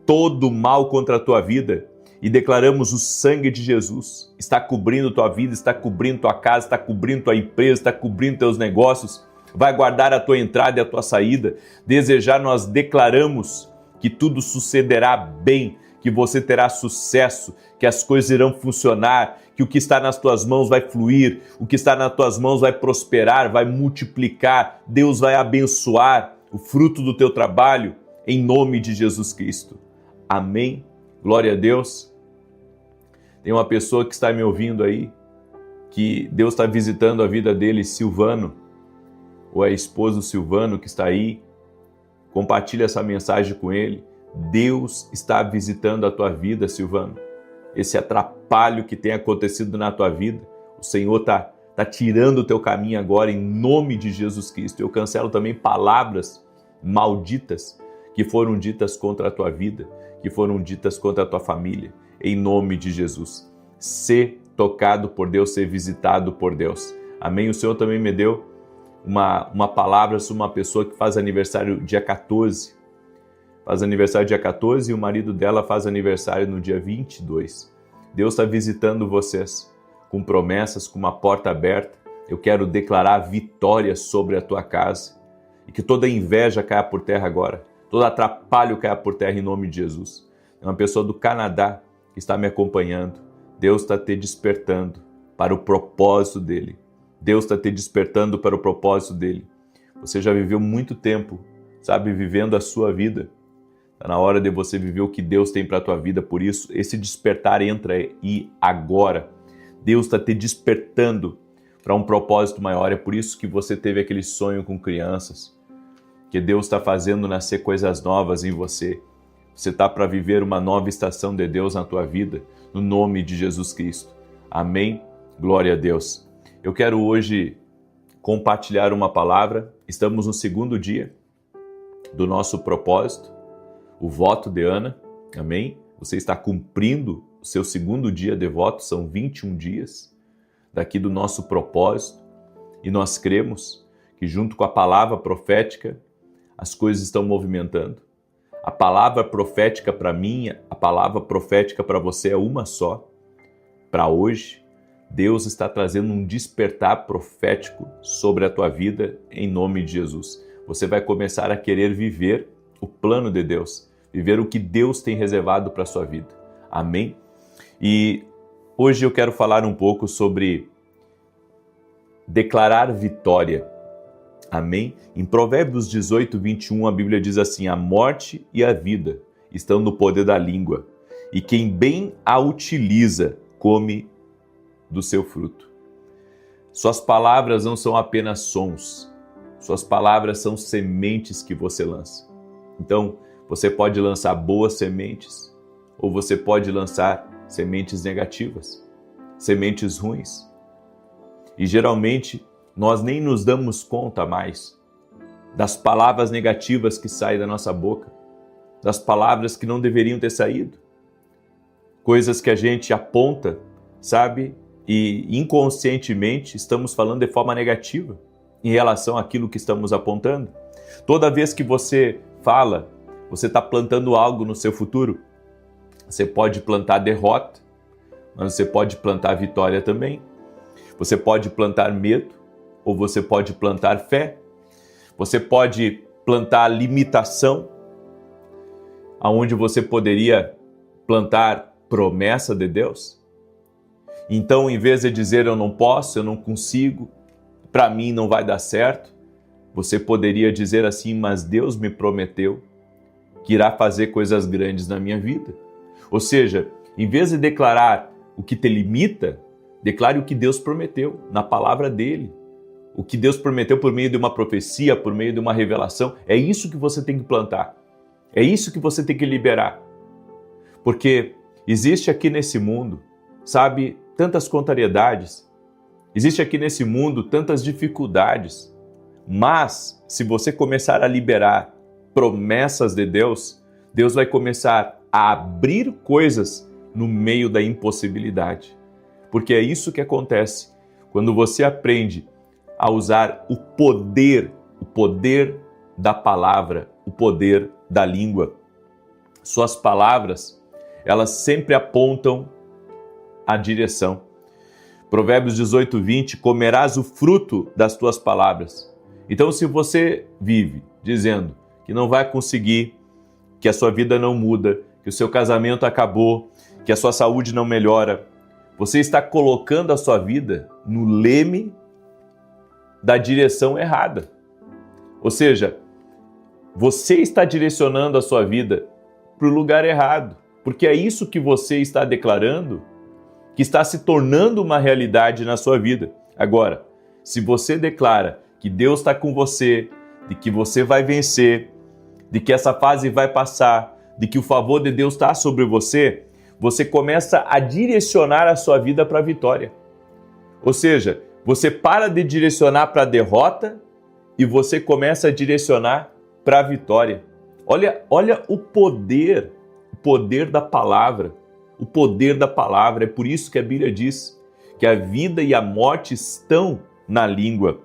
todo mal contra a tua vida e declaramos o sangue de Jesus está cobrindo tua vida, está cobrindo tua casa, está cobrindo tua empresa, está cobrindo teus negócios, vai guardar a tua entrada e a tua saída. Desejar, nós declaramos que tudo sucederá bem, que você terá sucesso, que as coisas irão funcionar, que o que está nas tuas mãos vai fluir, o que está nas tuas mãos vai prosperar, vai multiplicar, Deus vai abençoar o fruto do teu trabalho, em nome de Jesus Cristo. Amém. Glória a Deus. Tem uma pessoa que está me ouvindo aí, que Deus está visitando a vida dele, Silvano, ou a esposa do Silvano que está aí. Compartilha essa mensagem com ele. Deus está visitando a tua vida, Silvano. Esse atrapalho que tem acontecido na tua vida, o Senhor está tirando o teu caminho agora, em nome de Jesus Cristo. Eu cancelo também palavras malditas que foram ditas contra a tua vida, que foram ditas contra a tua família, em nome de Jesus. Ser tocado por Deus, ser visitado por Deus. Amém? O Senhor também me deu uma palavra sobre uma pessoa que faz aniversário dia 14. Faz aniversário dia 14 e o marido dela faz aniversário no dia 22. Deus está visitando vocês com promessas, com uma porta aberta. Eu quero declarar vitória sobre a tua casa e que toda inveja caia por terra agora. Todo atrapalho caia por terra em nome de Jesus. É uma pessoa do Canadá que está me acompanhando. Deus está te despertando para o propósito dele. Deus está te despertando para o propósito dele. Você já viveu muito tempo, sabe, vivendo a sua vida. Está na hora de você viver o que Deus tem para a tua vida. Por isso, esse despertar entra aí agora. Deus está te despertando para um propósito maior. É por isso que você teve aquele sonho com crianças, que Deus está fazendo nascer coisas novas em você. Você está para viver uma nova estação de Deus na tua vida, no nome de Jesus Cristo. Amém? Glória a Deus. Eu quero hoje compartilhar uma palavra. Estamos no segundo dia do nosso propósito, o voto de Ana. Amém? Você está cumprindo o seu segundo dia de voto, são 21 dias daqui do nosso propósito, e nós cremos que junto com a palavra profética, as coisas estão movimentando. A palavra profética para mim, a palavra profética para você é uma só. Para hoje, Deus está trazendo um despertar profético sobre a tua vida em nome de Jesus. Você vai começar a querer viver o plano de Deus, viver o que Deus tem reservado para a sua vida. Amém? E hoje eu quero falar um pouco sobre declarar vitória. Amém? Em Provérbios 18, 21, a Bíblia diz assim: a morte e a vida estão no poder da língua, e quem bem a utiliza, come do seu fruto. Suas palavras não são apenas sons, suas palavras são sementes que você lança. Então, você pode lançar boas sementes, ou você pode lançar sementes negativas, sementes ruins. E geralmente, nós nem nos damos conta mais das palavras negativas que saem da nossa boca, das palavras que não deveriam ter saído, coisas que a gente aponta, sabe? E inconscientemente estamos falando de forma negativa em relação àquilo que estamos apontando. Toda vez que você fala, você está plantando algo no seu futuro. Você pode plantar derrota, mas você pode plantar vitória também. Você pode plantar medo, ou você pode plantar fé. Você pode plantar limitação, aonde você poderia plantar promessa de Deus. Então, em vez de dizer eu não posso, eu não consigo, para mim não vai dar certo, você poderia dizer assim: mas Deus me prometeu que irá fazer coisas grandes na minha vida. Ou seja, em vez de declarar o que te limita, declare o que Deus prometeu na palavra dele. O que Deus prometeu por meio de uma profecia, por meio de uma revelação. É isso que você tem que plantar. É isso que você tem que liberar. Porque existe aqui nesse mundo, sabe, tantas contrariedades. Existe aqui nesse mundo tantas dificuldades. Mas, se você começar a liberar promessas de Deus, Deus vai começar a abrir coisas no meio da impossibilidade. Porque é isso que acontece quando você aprende a usar o poder da palavra, o poder da língua. Suas palavras, elas sempre apontam a direção. Provérbios 18, 20, comerás o fruto das tuas palavras. Então, se você vive dizendo que não vai conseguir, que a sua vida não muda, que o seu casamento acabou, que a sua saúde não melhora, você está colocando a sua vida no leme da direção errada. Ou seja, você está direcionando a sua vida para o lugar errado, porque é isso que você está declarando que está se tornando uma realidade na sua vida. Agora, se você declara que Deus está com você, de que você vai vencer, de que essa fase vai passar, de que o favor de Deus está sobre você, você começa a direcionar a sua vida para a vitória. Ou seja, você para de direcionar para a derrota e você começa a direcionar para a vitória. Olha o poder da palavra. O poder da palavra. É por isso que a Bíblia diz que a vida e a morte estão na língua.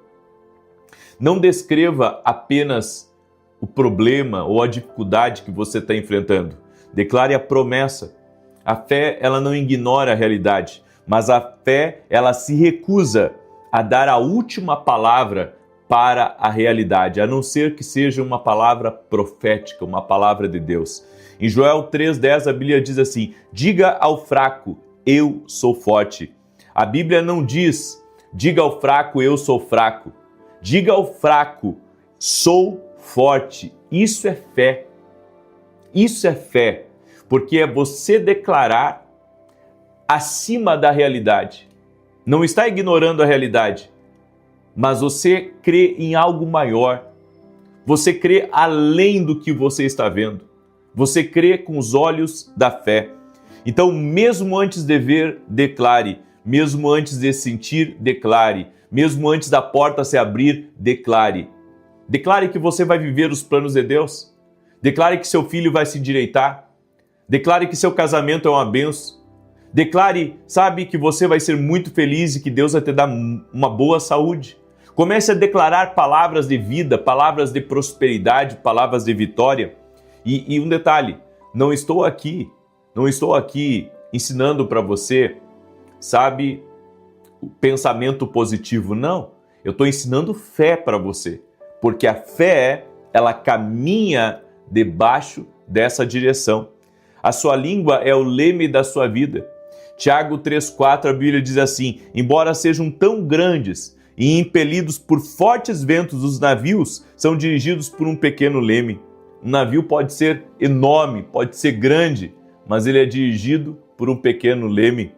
Não descreva apenas o problema ou a dificuldade que você está enfrentando. Declare a promessa. A fé, ela não ignora a realidade, mas a fé, ela se recusa a dar a última palavra para a realidade, a não ser que seja uma palavra profética, uma palavra de Deus. Em Joel 3,10 a Bíblia diz assim: diga ao fraco, eu sou forte. A Bíblia não diz, diga ao fraco, eu sou fraco. Diga ao fraco, Sou forte. Isso é fé. Isso é fé, porque é você declarar acima da realidade. Não está ignorando a realidade, mas você crê em algo maior. Você crê além do que você está vendo. Você crê com os olhos da fé. Então, mesmo antes de ver, declare. Mesmo antes de sentir, declare. Mesmo antes da porta se abrir, declare. Declare que você vai viver os planos de Deus. Declare que seu filho vai se endireitar. Declare que seu casamento é uma bênção. Declare, sabe, que você vai ser muito feliz e que Deus vai te dar uma boa saúde. Comece a declarar palavras de vida, palavras de prosperidade, palavras de vitória. E um detalhe, não estou aqui ensinando para você, sabe, o pensamento positivo, não. Eu estou ensinando fé para você, porque a fé, ela caminha debaixo dessa direção. A sua língua é o leme da sua vida. Tiago 3,4, a Bíblia diz assim: embora sejam tão grandes e impelidos por fortes ventos, os navios são dirigidos por um pequeno leme. Um navio pode ser enorme, pode ser grande, mas ele é dirigido por um pequeno leme.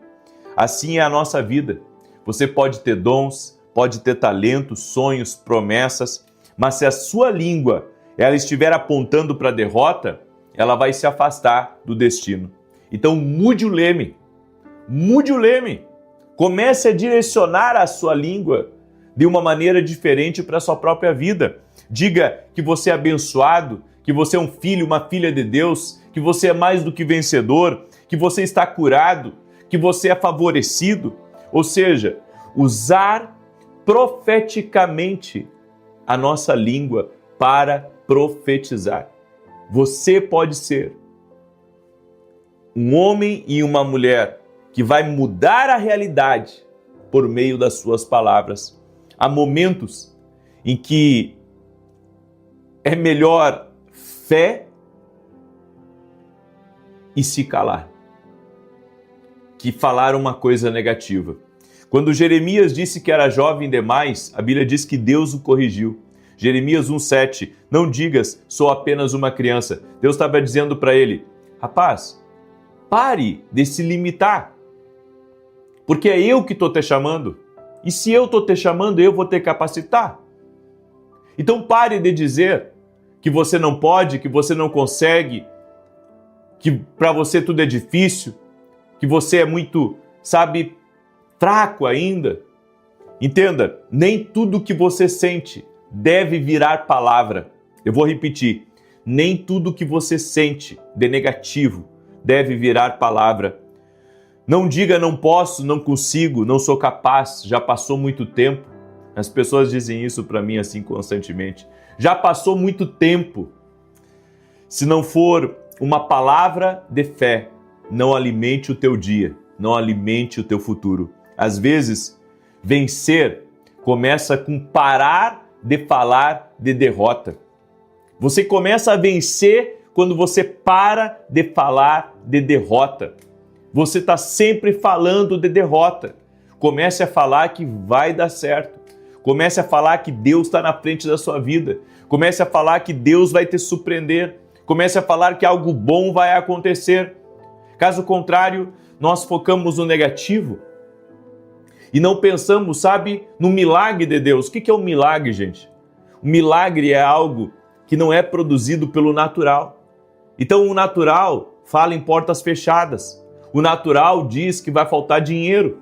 Assim é a nossa vida. Você pode ter dons, pode ter talentos, sonhos, promessas, mas se a sua língua ela estiver apontando para a derrota, ela vai se afastar do destino. Então mude o leme. Mude o leme. Comece a direcionar a sua língua de uma maneira diferente para a sua própria vida. Diga que você é abençoado, que você é um filho, uma filha de Deus, que você é mais do que vencedor, que você está curado, que você é favorecido. Ou seja, usar profeticamente a nossa língua para profetizar. Você pode ser um homem e uma mulher que vai mudar a realidade por meio das suas palavras. Há momentos em que é melhor fé e se calar que falar uma coisa negativa. Quando Jeremias disse que era jovem demais, a Bíblia diz que Deus o corrigiu. Jeremias 1,7, não digas, sou apenas uma criança. Deus estava dizendo para ele, rapaz, pare de se limitar, porque é eu que estou te chamando. E se eu estou te chamando, eu vou te capacitar. Então pare de dizer que você não pode, que você não consegue, que para você tudo é difícil, que você é muito, sabe, fraco ainda. Entenda, nem tudo que você sente deve virar palavra. Eu vou repetir, nem tudo que você sente de negativo deve virar palavra. Não diga não posso, não consigo, não sou capaz, já passou muito tempo. As pessoas dizem isso para mim assim constantemente. Já passou muito tempo. Se não for uma palavra de fé, não alimente o teu dia, não alimente o teu futuro. Às vezes, vencer começa com parar de falar de derrota. Você começa a vencer quando você para de falar de derrota. Você está sempre falando de derrota. Comece a falar que vai dar certo. Comece a falar que Deus está na frente da sua vida. Comece a falar que Deus vai te surpreender. Comece a falar que algo bom vai acontecer. Caso contrário, nós focamos no negativo e não pensamos, sabe, no milagre de Deus. O que é um milagre, gente? O milagre é algo que não é produzido pelo natural. Então, o natural fala em portas fechadas. O natural diz que vai faltar dinheiro.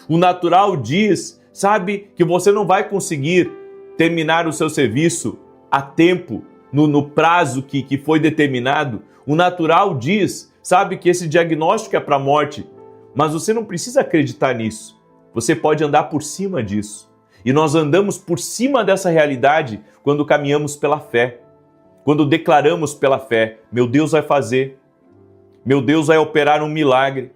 O natural diz, sabe, que você não vai conseguir terminar o seu serviço a tempo, no prazo que foi determinado. O natural diz, sabe, que esse diagnóstico é para a morte. Mas você não precisa acreditar nisso. Você pode andar por cima disso. E nós andamos por cima dessa realidade quando caminhamos pela fé. Quando declaramos pela fé, meu Deus vai fazer. Meu Deus vai operar um milagre.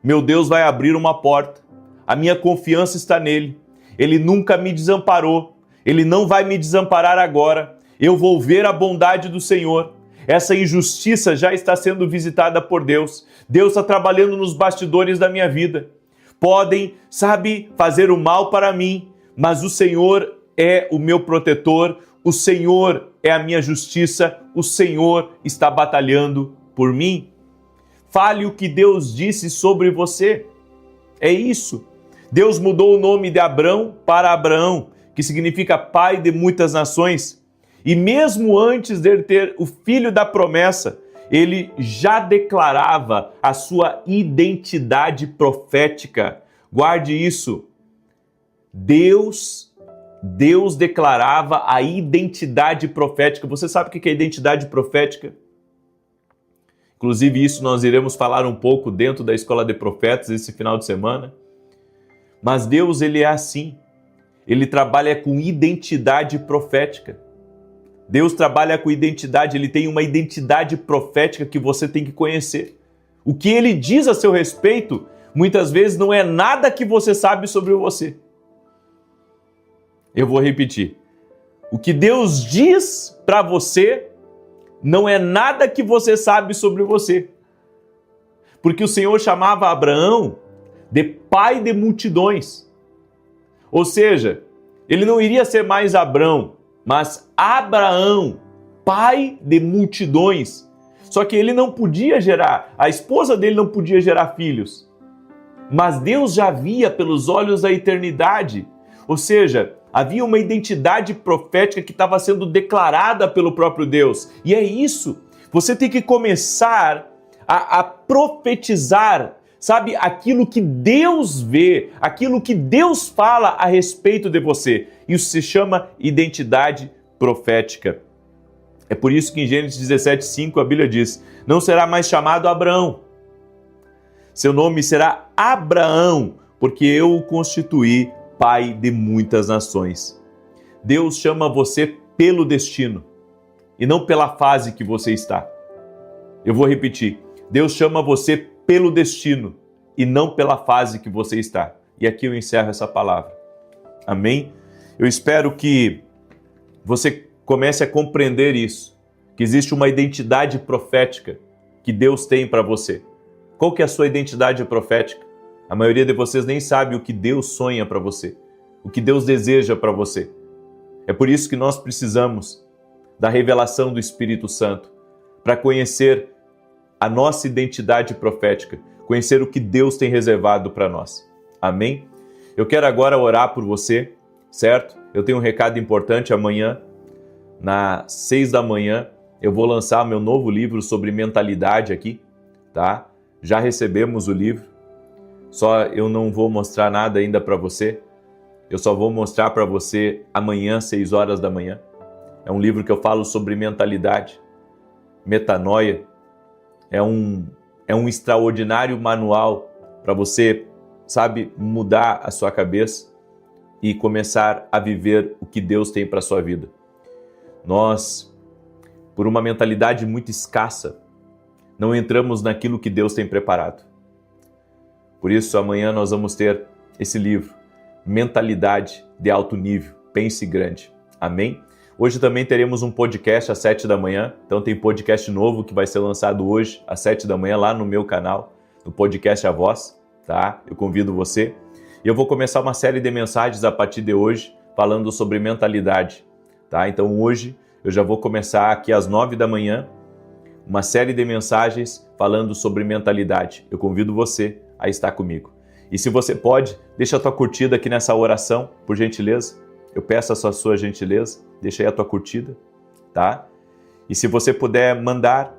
Meu Deus vai abrir uma porta. A minha confiança está nele. Ele nunca me desamparou. Ele não vai me desamparar agora. Eu vou ver a bondade do Senhor. Essa injustiça já está sendo visitada por Deus. Deus está trabalhando nos bastidores da minha vida. Podem, sabe, fazer o mal para mim, mas o Senhor é o meu protetor. o Senhor é a minha justiça, o Senhor está batalhando por mim. Fale o que Deus disse sobre você. É isso. Deus mudou o nome de Abrão para Abraão, que significa pai de muitas nações. E mesmo antes de ele ter o filho da promessa, ele já declarava a sua identidade profética. Guarde isso. Deus declarava a identidade profética. Você sabe o que é identidade profética? Inclusive isso nós iremos falar um pouco dentro da Escola de Profetas esse final de semana. Mas Deus, ele é assim. Ele trabalha com identidade profética. Deus trabalha com identidade, ele tem uma identidade profética que você tem que conhecer. O que ele diz a seu respeito, muitas vezes não é nada que você sabe sobre você. Eu vou repetir. O que Deus diz para você não é nada que você sabe sobre você. Porque o Senhor chamava Abraão de pai de multidões. Ou seja, ele não iria ser mais Abrão, mas Abraão, pai de multidões. Só que ele não podia gerar, a esposa dele não podia gerar filhos. Mas Deus já via pelos olhos da eternidade. Ou seja, havia uma identidade profética que estava sendo declarada pelo próprio Deus. E é isso. Você tem que começar a profetizar, sabe, aquilo que Deus vê, aquilo que Deus fala a respeito de você. Isso se chama identidade profética. É por isso que em Gênesis 17:5 a Bíblia diz: não será mais chamado Abraão. Seu nome será Abraão, porque eu o constituí pai de muitas nações. Deus chama você pelo destino e não pela fase que você está. Eu vou repetir. Deus chama você pelo destino e não pela fase que você está. E aqui eu encerro essa palavra. Amém? Eu espero que você comece a compreender isso, que existe uma identidade profética que Deus tem para você. Qual que é a sua identidade profética? A maioria de vocês nem sabe o que Deus sonha para você, o que Deus deseja para você. É por isso que nós precisamos da revelação do Espírito Santo, para conhecer a nossa identidade profética, conhecer o que Deus tem reservado para nós. Amém? Eu quero agora orar por você, certo? Eu tenho um recado importante. Amanhã, às 6 da manhã, eu vou lançar meu novo livro sobre mentalidade aqui, tá? Já recebemos o livro, só eu não vou mostrar nada ainda para você. Eu só vou mostrar para você amanhã, 6 horas da manhã. É um livro que eu falo sobre mentalidade, metanoia. É um extraordinário manual para você, sabe, mudar a sua cabeça e começar a viver o que Deus tem para a sua vida. Nós, por uma mentalidade muito escassa, não entramos naquilo que Deus tem preparado. Por isso, amanhã nós vamos ter esse livro, Mentalidade de Alto Nível, Pense Grande. Amém? Hoje também teremos um podcast às 7 da manhã, então tem podcast novo que vai ser lançado hoje às 7 da manhã lá no meu canal, no podcast A Voz, tá? Eu convido você. E eu vou começar uma série de mensagens a partir de hoje, falando sobre mentalidade, tá? Então hoje eu já vou começar aqui às 9 da manhã, uma série de mensagens falando sobre mentalidade. Eu convido você a estar comigo. E se você pode, deixa a tua curtida aqui nessa oração, por gentileza. Eu peço a sua gentileza, deixa aí a tua curtida, tá? E se você puder mandar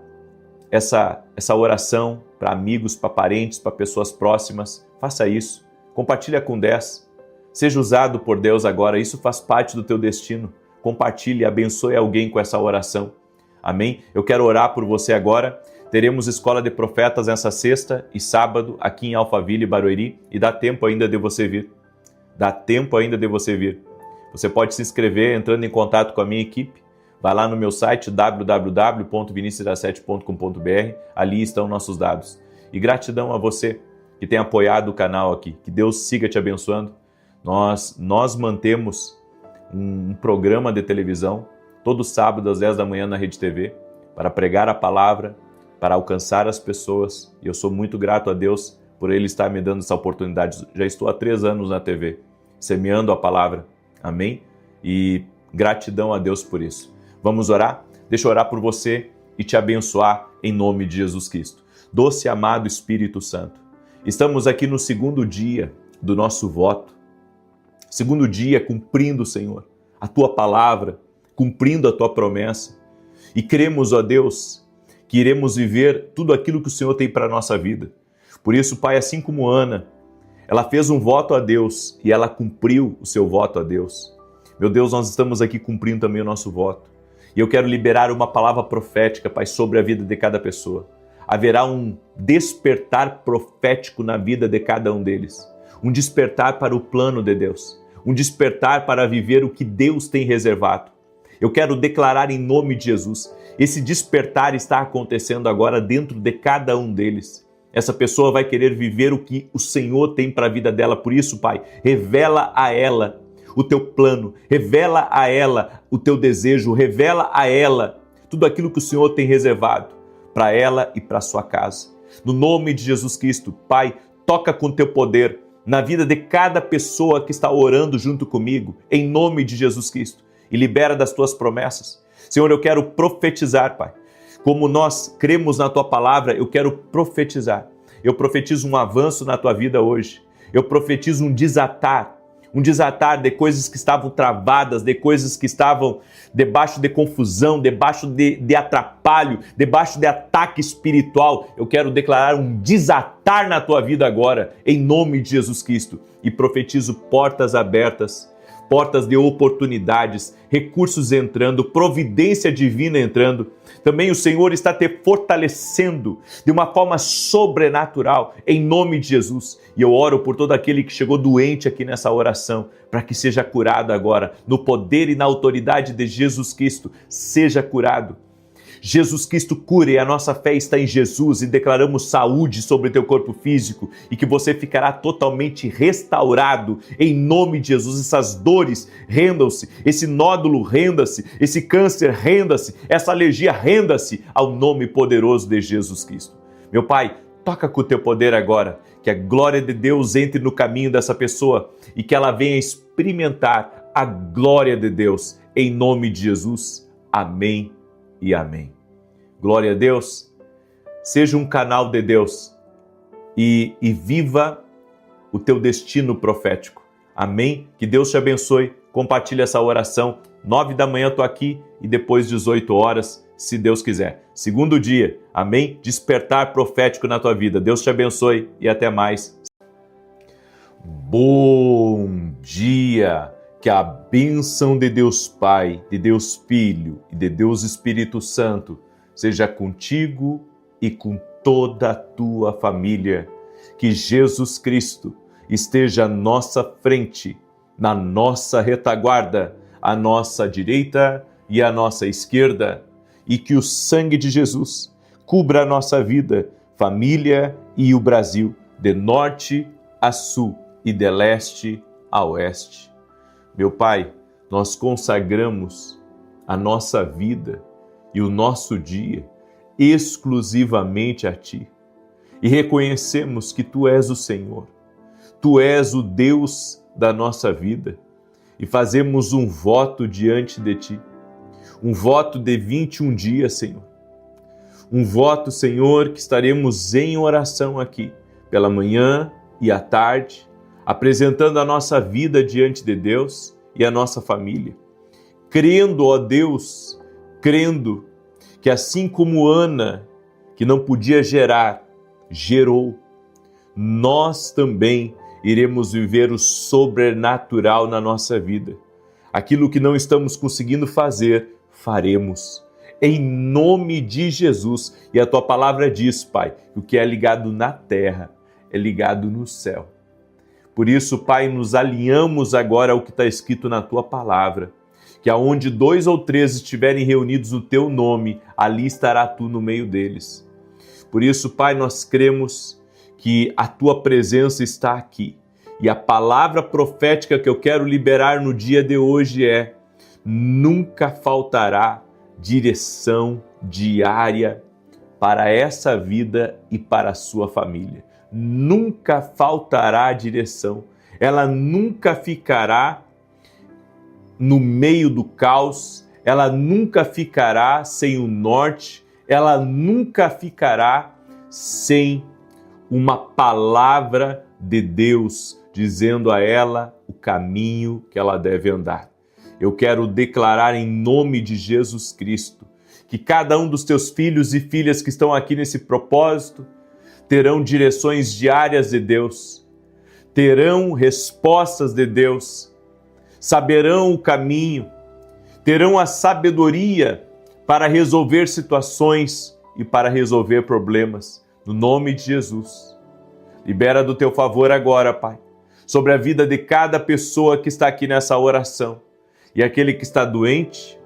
essa oração para amigos, para parentes, para pessoas próximas, faça isso. Compartilha com 10. Seja usado por Deus agora, isso faz parte do teu destino. Compartilhe, abençoe alguém com essa oração. Amém? Eu quero orar por você agora. Teremos Escola de Profetas nessa sexta e sábado aqui em Alphaville, Barueri, e dá tempo ainda de você vir. Dá tempo ainda de você vir. Você pode se inscrever entrando em contato com a minha equipe. Vai lá no meu site www.vinicius17.com.br. Ali estão nossos dados. E gratidão a você que tem apoiado o canal aqui. Que Deus siga te abençoando. Nós mantemos um programa de televisão todo sábado às 10 da manhã na Rede TV para pregar a palavra, para alcançar as pessoas. E eu sou muito grato a Deus por Ele estar me dando essa oportunidade. Já estou há 3 anos na TV, semeando a palavra. Amém? E Gratidão a Deus por isso. Vamos orar? Deixa eu orar por você e te abençoar em nome de Jesus Cristo. Doce e amado Espírito Santo, estamos aqui no segundo dia do nosso voto. Segundo dia cumprindo, Senhor, a Tua palavra, cumprindo a Tua promessa. E cremos, ó Deus, que iremos viver tudo aquilo que o Senhor tem para a nossa vida. Por isso, Pai, assim como Ana, ela fez um voto a Deus e ela cumpriu o seu voto a Deus. Meu Deus, nós estamos aqui cumprindo também o nosso voto. E eu quero liberar uma palavra profética, Pai, sobre a vida de cada pessoa. Haverá um despertar profético na vida de cada um deles. Um despertar para o plano de Deus. Um despertar para viver o que Deus tem reservado. Eu quero declarar em nome de Jesus, esse despertar está acontecendo agora dentro de cada um deles. Essa pessoa vai querer viver o que o Senhor tem para a vida dela. Por isso, Pai, revela a ela o Teu plano, revela a ela o Teu desejo, revela a ela tudo aquilo que o Senhor tem reservado para ela e para sua casa. No nome de Jesus Cristo, Pai, toca com Teu poder na vida de cada pessoa que está orando junto comigo, em nome de Jesus Cristo, e libera das Tuas promessas. Senhor, eu quero profetizar, Pai. Como nós cremos na Tua palavra, eu quero profetizar. Eu profetizo um avanço na Tua vida hoje. Eu profetizo um desatar de coisas que estavam travadas, de coisas que estavam debaixo de confusão, debaixo de atrapalho, debaixo de ataque espiritual. Eu quero declarar um desatar na tua vida agora, em nome de Jesus Cristo. E profetizo portas abertas, portas de oportunidades, recursos entrando, providência divina entrando. Também o Senhor está te fortalecendo de uma forma sobrenatural, em nome de Jesus. E eu oro por todo aquele que chegou doente aqui nessa oração, para que seja curado agora, no poder e na autoridade de Jesus Cristo, seja curado. Jesus Cristo cura e a nossa fé está em Jesus e declaramos saúde sobre o teu corpo físico e que você ficará totalmente restaurado em nome de Jesus. Essas dores rendam-se, esse nódulo renda-se, esse câncer renda-se, essa alergia renda-se ao nome poderoso de Jesus Cristo. Meu Pai, toca com o teu poder agora, que a glória de Deus entre no caminho dessa pessoa e que ela venha experimentar a glória de Deus em nome de Jesus. Amém e amém. Glória a Deus, seja um canal de Deus e viva o teu destino profético. Amém? Que Deus te abençoe. Compartilhe essa oração. 9 da manhã eu estou aqui e depois 18 horas, se Deus quiser. Segundo dia, amém? Despertar profético na tua vida. Deus te abençoe e até mais. Bom dia! Que a bênção de Deus Pai, de Deus Filho e de Deus Espírito Santo seja contigo e com toda a tua família. Que Jesus Cristo esteja à nossa frente, na nossa retaguarda, à nossa direita e à nossa esquerda, e que o sangue de Jesus cubra a nossa vida, família e o Brasil, de norte a sul e de leste a oeste. Meu Pai, nós consagramos a nossa vida e o nosso dia exclusivamente a Ti e reconhecemos que Tu és o Senhor, Tu és o Deus da nossa vida e fazemos um voto diante de Ti, um voto de 21 dias, Senhor, um voto, Senhor, que estaremos em oração aqui pela manhã e à tarde, apresentando a nossa vida diante de Deus e a nossa família, crendo, ó Deus, crendo que assim como Ana, que não podia gerar, gerou, nós também iremos viver o sobrenatural na nossa vida. Aquilo que não estamos conseguindo fazer, faremos. Em nome de Jesus. E a Tua palavra diz, Pai, que o que é ligado na terra é ligado no céu. Por isso, Pai, nos alinhamos agora ao que está escrito na Tua palavra, que aonde 2 ou 3 estiverem reunidos no Teu nome, ali estará Tu no meio deles. Por isso, Pai, nós cremos que a Tua presença está aqui. E a palavra profética que eu quero liberar no dia de hoje é: nunca faltará direção diária para essa vida e para a sua família. Nunca faltará direção, ela nunca ficará no meio do caos, ela nunca ficará sem o norte, ela nunca ficará sem uma palavra de Deus dizendo a ela o caminho que ela deve andar. Eu quero declarar em nome de Jesus Cristo que cada um dos teus filhos e filhas que estão aqui nesse propósito terão direções diárias de Deus, terão respostas de Deus, saberão o caminho, terão a sabedoria para resolver situações e para resolver problemas. No nome de Jesus. Libera do teu favor agora, Pai, sobre a vida de cada pessoa que está aqui nessa oração. E aquele que está doente,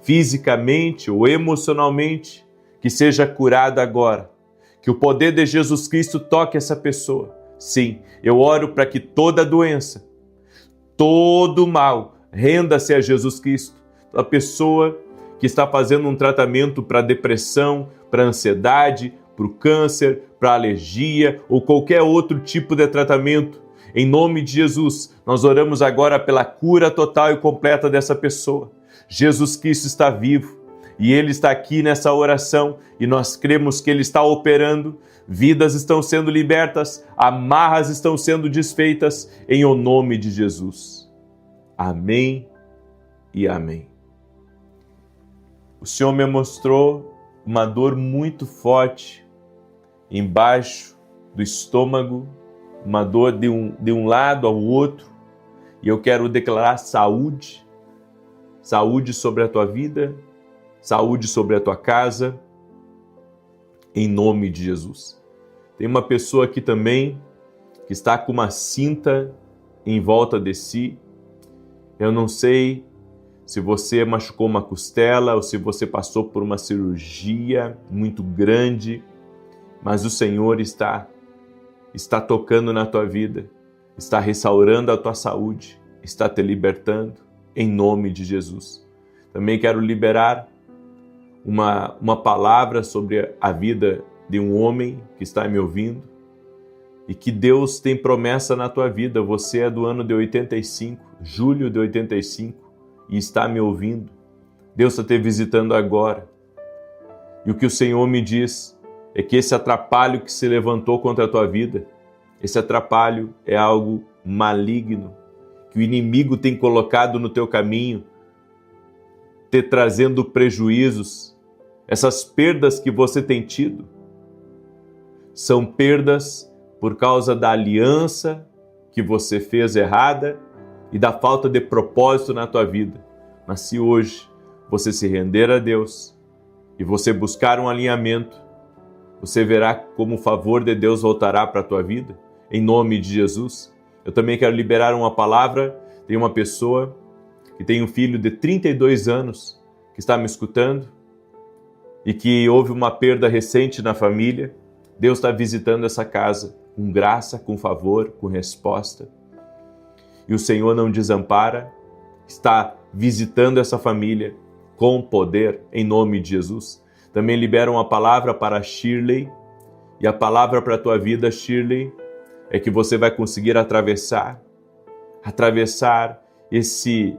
fisicamente ou emocionalmente, que seja curado agora. Que o poder de Jesus Cristo toque essa pessoa. Sim, eu oro para que toda doença, todo mal, renda-se a Jesus Cristo. A pessoa que está fazendo um tratamento para depressão, para ansiedade, para o câncer, para alergia ou qualquer outro tipo de tratamento, em nome de Jesus, nós oramos agora pela cura total e completa dessa pessoa. Jesus Cristo está vivo e Ele está aqui nessa oração e nós cremos que Ele está operando, vidas estão sendo libertas, amarras estão sendo desfeitas, em o nome de Jesus. Amém e amém. O Senhor me mostrou uma dor muito forte embaixo do estômago, uma dor de um lado ao outro, e eu quero declarar saúde, saúde sobre a tua vida, saúde sobre a tua casa, em nome de Jesus. Tem uma pessoa aqui também que está com uma cinta em volta de si. Eu não sei se você machucou uma costela ou se você passou por uma cirurgia muito grande, mas o Senhor está tocando na tua vida, está restaurando a tua saúde, está te libertando, em nome de Jesus. Também quero liberar uma palavra sobre a vida de um homem que está me ouvindo e que Deus tem promessa na tua vida. Você é do ano de 85, julho de 85, e está me ouvindo. Deus está te visitando agora. E o que o Senhor me diz é que esse atrapalho que se levantou contra a tua vida, esse atrapalho é algo maligno, que o inimigo tem colocado no teu caminho, te trazendo prejuízos. Essas perdas que você tem tido são perdas por causa da aliança que você fez errada e da falta de propósito na tua vida. Mas se hoje você se render a Deus e você buscar um alinhamento, você verá como o favor de Deus voltará para a tua vida, em nome de Jesus. Eu também quero liberar uma palavra. Tem uma pessoa que tem um filho de 32 anos que está me escutando e que houve uma perda recente na família. Deus está visitando essa casa com graça, com favor, com resposta. E o Senhor não desampara, está visitando essa família com poder, em nome de Jesus. Também libera uma palavra para Shirley, e a palavra para a tua vida, Shirley, é que você vai conseguir atravessar esse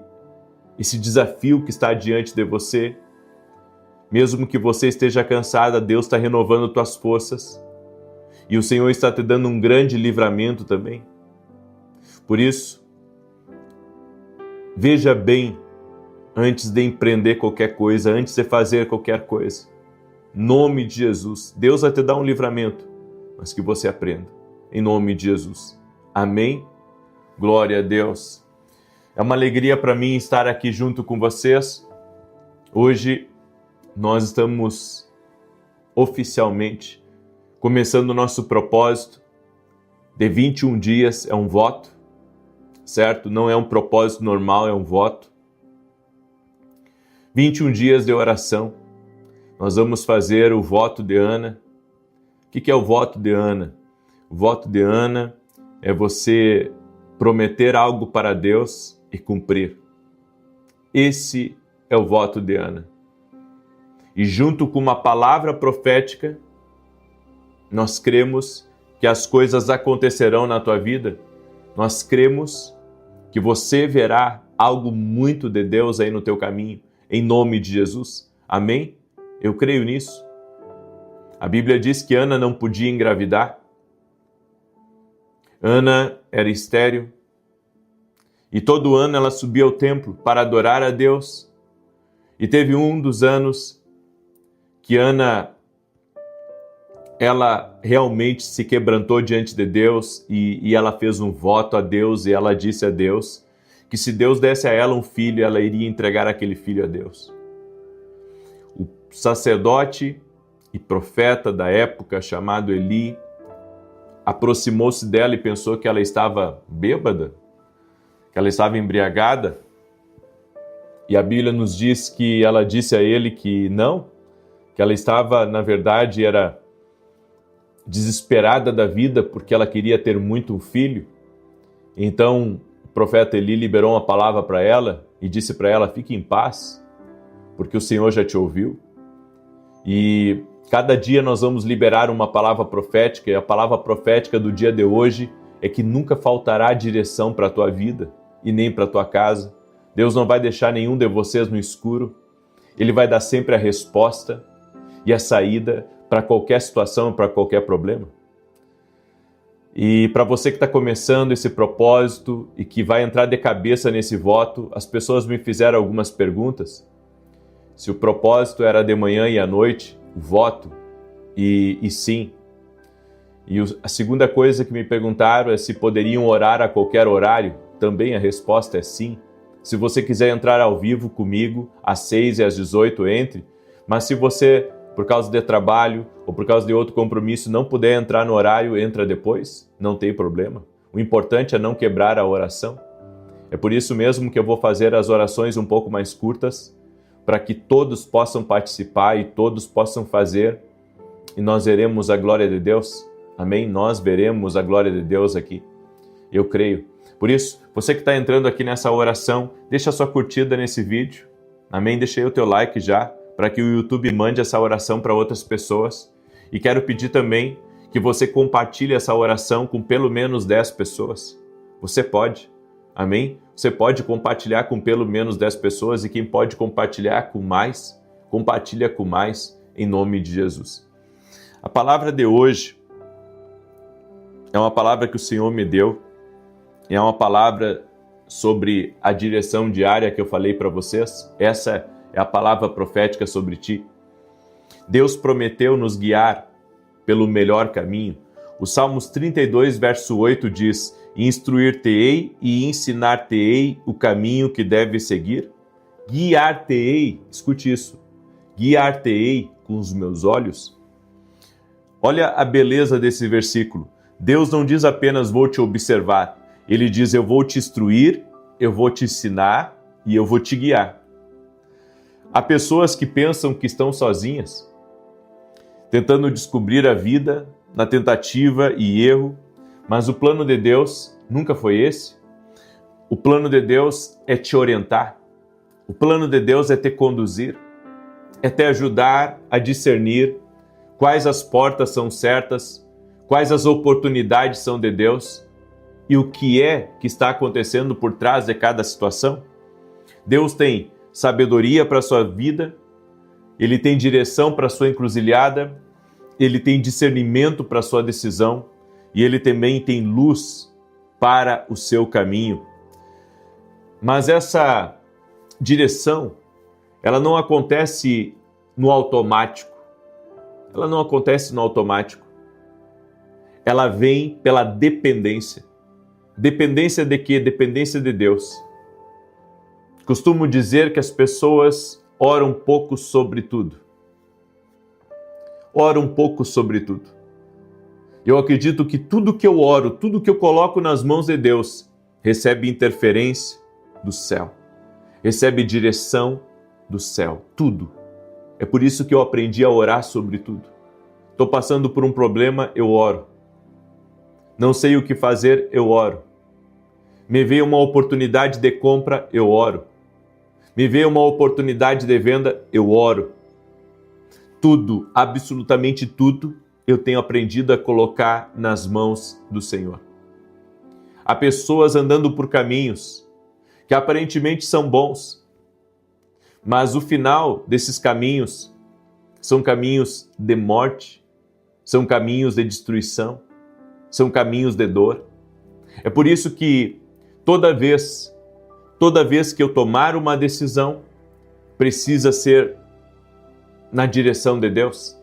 desafio que está diante de você. Mesmo que você esteja cansada, Deus está renovando tuas forças, e o Senhor está te dando um grande livramento também. Por isso, veja bem antes de empreender qualquer coisa, antes de fazer qualquer coisa. Em nome de Jesus, Deus vai te dar um livramento, mas que você aprenda. Em nome de Jesus. Amém? Glória a Deus. É uma alegria para mim estar aqui junto com vocês. Hoje nós estamos oficialmente começando o nosso propósito de 21 dias. É um voto, certo? Não é um propósito normal, é um voto. 21 dias de oração. Nós vamos fazer o voto de Ana. O que é o voto de Ana? O voto de Ana é você prometer algo para Deus e cumprir. Esse é o voto de Ana. E junto com uma palavra profética, nós cremos que as coisas acontecerão na tua vida. Nós cremos que você verá algo muito de Deus aí no teu caminho, em nome de Jesus. Amém? Eu creio nisso. A Bíblia diz que Ana não podia engravidar. Ana era estéril. E todo ano ela subia ao templo para adorar a Deus. E teve um dos anos que Ana, ela realmente se quebrantou diante de Deus e ela fez um voto a Deus e ela disse a Deus que se Deus desse a ela um filho, ela iria entregar aquele filho a Deus. O sacerdote e profeta da época, chamado Eli, aproximou-se dela e pensou que ela estava bêbada, que ela estava embriagada. E a Bíblia nos diz que ela disse a ele que não, que ela estava, na verdade, era desesperada da vida porque ela queria ter muito um filho. Então o profeta Eli liberou uma palavra para ela e disse para ela: fique em paz, porque o Senhor já te ouviu. E cada dia nós vamos liberar uma palavra profética, e a palavra profética do dia de hoje é que nunca faltará direção para a tua vida e nem para a tua casa. Deus não vai deixar nenhum de vocês no escuro. Ele vai dar sempre a resposta e a saída para qualquer situação, para qualquer problema. E para você que está começando esse propósito e que vai entrar de cabeça nesse voto, as pessoas me fizeram algumas perguntas. Se o propósito era de manhã e à noite, o voto, e sim. E a segunda coisa que me perguntaram é se poderiam orar a qualquer horário. Também a resposta é sim. Se você quiser entrar ao vivo comigo, às 6 e às 18, entre. Mas se você, por causa de trabalho ou por causa de outro compromisso, não puder entrar no horário, entra depois, não tem problema. O importante é não quebrar a oração. É por isso mesmo que eu vou fazer as orações um pouco mais curtas, para que todos possam participar e todos possam fazer, e nós veremos a glória de Deus. Amém? Nós veremos a glória de Deus aqui. Eu creio. Por isso, você que está entrando aqui nessa oração, deixa a sua curtida nesse vídeo. Amém? Deixa aí o teu like já, para que o YouTube mande essa oração para outras pessoas. E quero pedir também que você compartilhe essa oração com pelo menos 10 pessoas. Você pode. Amém? Você pode compartilhar com pelo menos 10 pessoas, e quem pode compartilhar com mais, compartilha com mais, em nome de Jesus. A palavra de hoje é uma palavra que o Senhor me deu, é uma palavra sobre a direção diária que eu falei para vocês. Essa é a palavra profética sobre ti. Deus prometeu nos guiar pelo melhor caminho. O Salmos 32, verso 8 diz: instruir-te-ei e ensinar-te-ei o caminho que deves seguir. Guiar-te-ei, escute isso, guiar-te-ei com os meus olhos. Olha a beleza desse versículo. Deus não diz apenas vou te observar. Ele diz eu vou te instruir, eu vou te ensinar e eu vou te guiar. Há pessoas que pensam que estão sozinhas, tentando descobrir a vida na tentativa e erro, mas o plano de Deus nunca foi esse. O plano de Deus é te orientar. O plano de Deus é te conduzir, é te ajudar a discernir quais as portas são certas, quais as oportunidades são de Deus e o que é que está acontecendo por trás de cada situação. Deus tem sabedoria para a sua vida, Ele tem direção para a sua encruzilhada, Ele tem discernimento para a sua decisão e Ele também tem luz para o seu caminho. Mas essa direção, ela não acontece no automático. Ela não acontece no automático. Ela vem pela dependência. Dependência de quê? Dependência de Deus. Costumo dizer que as pessoas oram pouco sobre tudo. Oram pouco sobre tudo. Eu acredito que tudo que eu oro, tudo que eu coloco nas mãos de Deus, recebe interferência do céu. Recebe direção do céu. Tudo. É por isso que eu aprendi a orar sobre tudo. Estou passando por um problema, eu oro. Não sei o que fazer, eu oro. Me veio uma oportunidade de compra, eu oro. Me veio uma oportunidade de venda, eu oro. Tudo, absolutamente tudo, eu tenho aprendido a colocar nas mãos do Senhor. Há pessoas andando por caminhos que aparentemente são bons, mas o final desses caminhos são caminhos de morte, são caminhos de destruição, são caminhos de dor. É por isso que toda vez que eu tomar uma decisão, precisa ser na direção de Deus.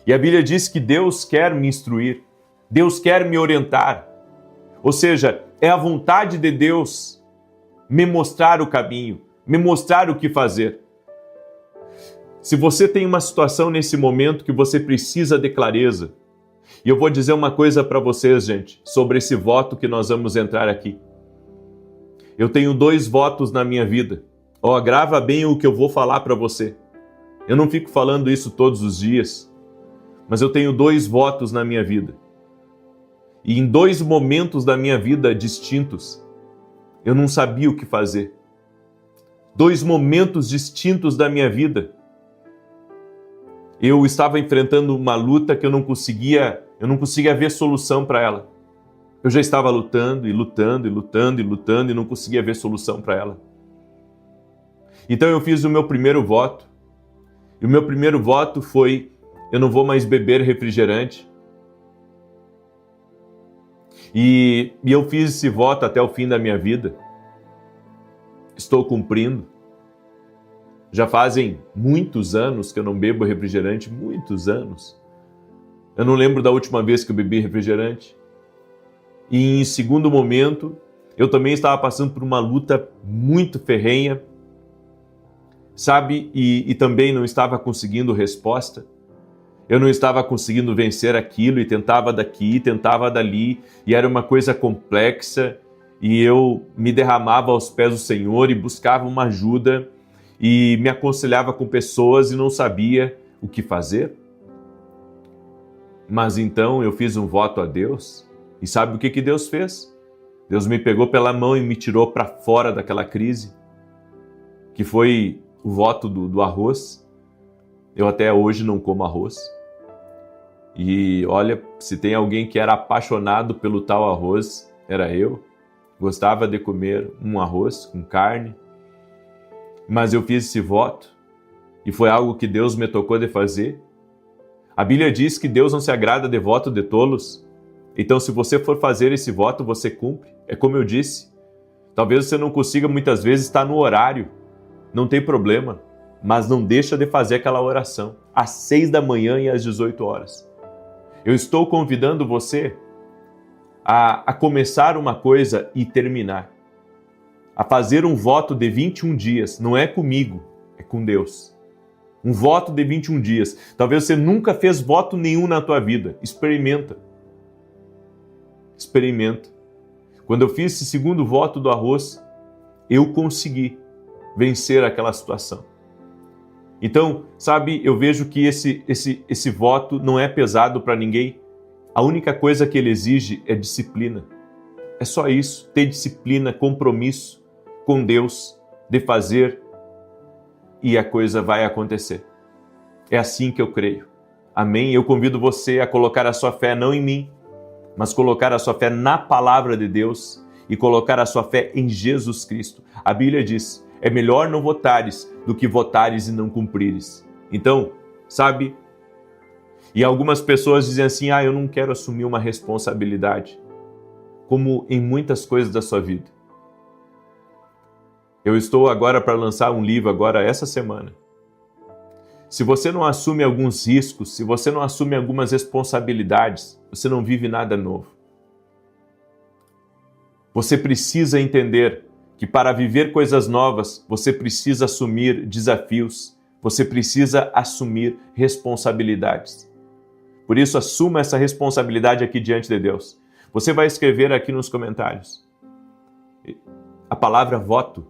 E a Bíblia diz que Deus quer me instruir, Deus quer me orientar. Ou seja, é a vontade de Deus me mostrar o caminho, me mostrar o que fazer. Se você tem uma situação nesse momento que você precisa de clareza, e eu vou dizer uma coisa para vocês, gente, sobre esse voto que nós vamos entrar aqui. Eu tenho 2 votos na minha vida. Grava bem o que eu vou falar para você. Eu não fico falando isso todos os dias, mas eu tenho 2 votos na minha vida. E em 2 momentos da minha vida distintos, eu não sabia o que fazer. 2 momentos distintos da minha vida. Eu estava enfrentando uma luta que eu não conseguia ver solução para ela. Eu já estava lutando e não conseguia ver solução para ela. Então eu fiz o meu primeiro voto. E o meu primeiro voto foi: eu não vou mais beber refrigerante. E eu fiz esse voto até o fim da minha vida. Estou cumprindo. Já fazem muitos anos que eu não bebo refrigerante, muitos anos. Eu não lembro da última vez que eu bebi refrigerante. E em segundo momento, eu também estava passando por uma luta muito ferrenha, sabe? E também não estava conseguindo resposta. Eu não estava conseguindo vencer aquilo e tentava daqui, tentava dali, e era uma coisa complexa, e eu me derramava aos pés do Senhor e buscava uma ajuda, e me aconselhava com pessoas e não sabia o que fazer. Mas então eu fiz um voto a Deus, e sabe o que Deus fez? Deus me pegou pela mão e me tirou para fora daquela crise, que foi o voto do arroz. Eu até hoje não como arroz. E olha, se tem alguém que era apaixonado pelo tal arroz, era eu. Gostava de comer um arroz com carne. Mas eu fiz esse voto e foi algo que Deus me tocou de fazer. A Bíblia diz que Deus não se agrada de voto de tolos. Então, se você for fazer esse voto, você cumpre. É como eu disse. Talvez você não consiga muitas vezes estar no horário. Não tem problema. Mas não deixa de fazer aquela oração às 6 da manhã e às 18 horas. Eu estou convidando você a começar uma coisa e terminar. A fazer um voto de 21 dias. Não é comigo, é com Deus. Um voto de 21 dias. Talvez você nunca fez voto nenhum na tua vida. Experimenta. Experimenta. Quando eu fiz esse segundo voto do arroz, eu consegui vencer aquela situação. Então, sabe, eu vejo que esse voto não é pesado para ninguém. A única coisa que ele exige é disciplina. É só isso, ter disciplina, compromisso com Deus de fazer e a coisa vai acontecer. É assim que eu creio. Amém? Eu convido você a colocar a sua fé não em mim, mas colocar a sua fé na palavra de Deus e colocar a sua fé em Jesus Cristo. A Bíblia diz: é melhor não votares do que votares e não cumprires. Então, sabe? E algumas pessoas dizem assim: eu não quero assumir uma responsabilidade. Como em muitas coisas da sua vida. Eu estou agora para lançar um livro agora essa semana. Se você não assume alguns riscos, se você não assume algumas responsabilidades, você não vive nada novo. Você precisa entender que para viver coisas novas, você precisa assumir desafios, você precisa assumir responsabilidades. Por isso, assuma essa responsabilidade aqui diante de Deus. Você vai escrever aqui nos comentários a palavra voto.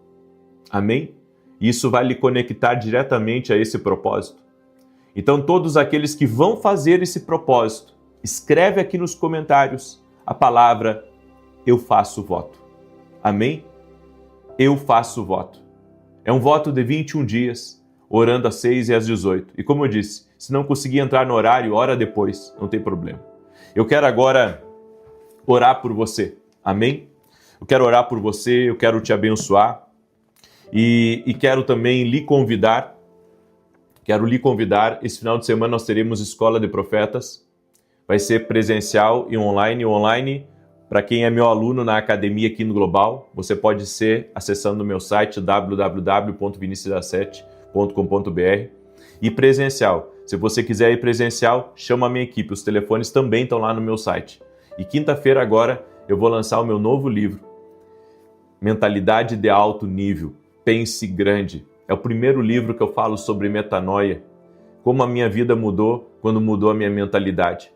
Amém? Isso vai lhe conectar diretamente a esse propósito. Então, todos aqueles que vão fazer esse propósito, escreve aqui nos comentários a palavra eu faço voto. Amém? Eu faço voto. É um voto de 21 dias, orando às 6 e às 18. E como eu disse, se não conseguir entrar no horário, ora depois, não tem problema. Eu quero agora orar por você. Amém? Eu quero orar por você, eu quero te abençoar e quero também lhe convidar. Esse final de semana nós teremos Escola de Profetas. Vai ser presencial e online. Online, para quem é meu aluno na academia aqui no Global, você pode ser acessando o meu site www.vinicius7.com.br. E presencial, se você quiser ir presencial, chama a minha equipe. Os telefones também estão lá no meu site. E quinta-feira agora eu vou lançar o meu novo livro, Mentalidade de Alto Nível, Pense Grande. É o primeiro livro que eu falo sobre metanoia, como a minha vida mudou quando mudou a minha mentalidade.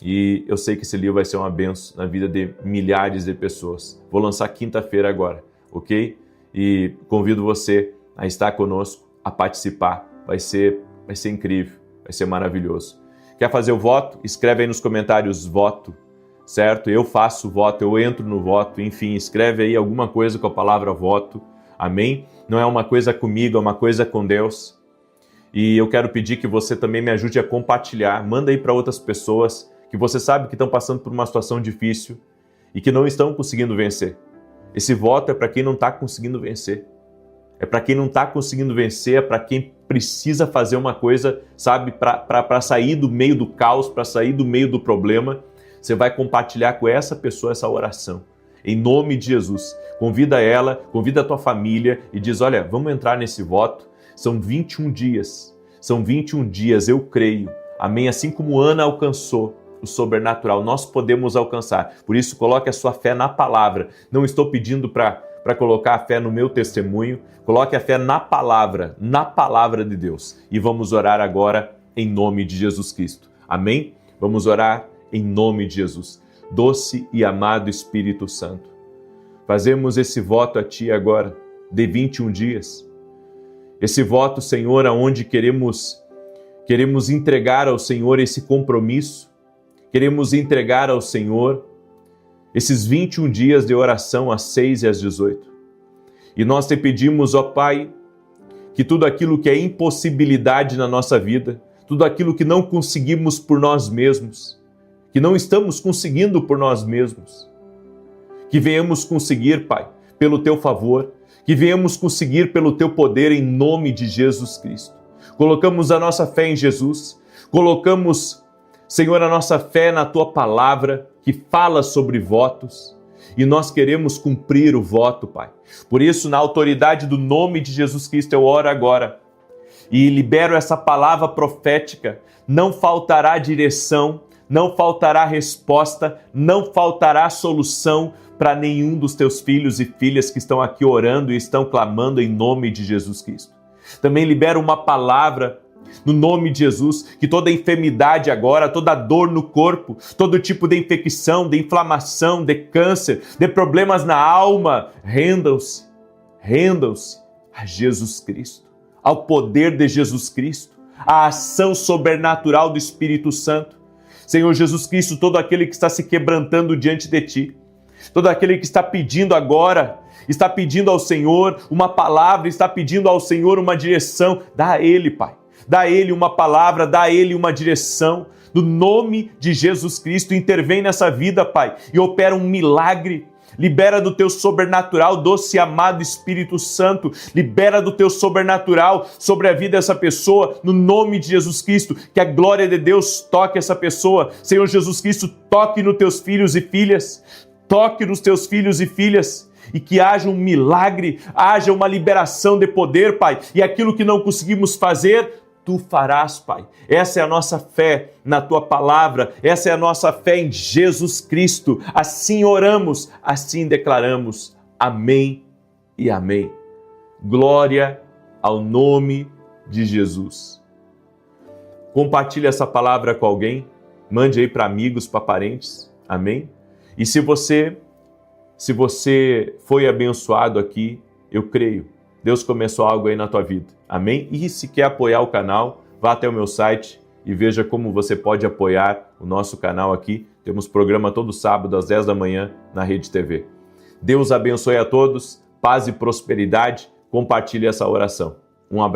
E eu sei que esse livro vai ser uma bênção na vida de milhares de pessoas. Vou lançar quinta-feira agora, ok? E convido você a estar conosco, a participar. Vai ser incrível, vai ser maravilhoso. Quer fazer o voto? Escreve aí nos comentários voto, certo? Eu faço voto, eu entro no voto, enfim, escreve aí alguma coisa com a palavra voto, amém? Não é uma coisa comigo, é uma coisa com Deus. E eu quero pedir que você também me ajude a compartilhar, manda aí para outras pessoas que você sabe que estão passando por uma situação difícil e que não estão conseguindo vencer. Esse voto é para quem não está conseguindo vencer. É para quem não está conseguindo vencer, é para quem precisa fazer uma coisa, sabe, para sair do meio do caos, para sair do meio do problema. Você vai compartilhar com essa pessoa essa oração. Em nome de Jesus. Convida ela, convida a tua família e diz, olha, vamos entrar nesse voto. São 21 dias. São 21 dias, eu creio. Amém? Assim como Ana alcançou o sobrenatural, nós podemos alcançar. Por isso, coloque a sua fé na palavra. Não estou pedindo para colocar a fé no meu testemunho. Coloque a fé na palavra de Deus. E vamos orar agora em nome de Jesus Cristo. Amém? Vamos orar em nome de Jesus. Doce e amado Espírito Santo, fazemos esse voto a Ti agora, de 21 dias. Esse voto, Senhor, aonde queremos entregar ao Senhor esse compromisso, queremos entregar ao Senhor esses 21 dias de oração às 6 e às 18. E nós te pedimos, ó Pai, que tudo aquilo que é impossibilidade na nossa vida, tudo aquilo que não conseguimos por nós mesmos, que não estamos conseguindo por nós mesmos, que venhamos conseguir, Pai, pelo Teu favor, que venhamos conseguir pelo Teu poder em nome de Jesus Cristo. Colocamos a nossa fé em Jesus, colocamos, Senhor, a nossa fé na Tua palavra, que fala sobre votos, e nós queremos cumprir o voto, Pai. Por isso, na autoridade do nome de Jesus Cristo, eu oro agora e libero essa palavra profética. Não faltará direção, não faltará resposta, não faltará solução para nenhum dos teus filhos e filhas que estão aqui orando e estão clamando em nome de Jesus Cristo. Também libero uma palavra no nome de Jesus, que toda enfermidade agora, toda dor no corpo, todo tipo de infecção, de inflamação, de câncer, de problemas na alma, rendam-se a Jesus Cristo, ao poder de Jesus Cristo, à ação sobrenatural do Espírito Santo. Senhor Jesus Cristo, todo aquele que está se quebrantando diante de Ti, todo aquele que está pedindo agora, está pedindo ao Senhor uma palavra, está pedindo ao Senhor uma direção, dá a Ele, Pai. Dá a Ele uma palavra, dá a Ele uma direção. No nome de Jesus Cristo, intervém nessa vida, Pai, e opera um milagre. Libera do Teu sobrenatural, doce e amado Espírito Santo. Libera do Teu sobrenatural sobre a vida dessa pessoa, no nome de Jesus Cristo. Que a glória de Deus toque essa pessoa. Senhor Jesus Cristo, toque nos Teus filhos e filhas. Toque nos Teus filhos e filhas. E que haja um milagre, haja uma liberação de poder, Pai. E aquilo que não conseguimos fazer, Tu farás, Pai. Essa é a nossa fé na Tua palavra, essa é a nossa fé em Jesus Cristo. Assim oramos, assim declaramos. Amém e amém. Glória ao nome de Jesus. Compartilhe essa palavra com alguém, mande aí para amigos, para parentes. Amém? E se você foi abençoado aqui, eu creio, Deus começou algo aí na tua vida. Amém? E se quer apoiar o canal, vá até o meu site e veja como você pode apoiar o nosso canal aqui. Temos programa todo sábado às 10 da manhã na Rede TV. Deus abençoe a todos, paz e prosperidade. Compartilhe essa oração. Um abraço.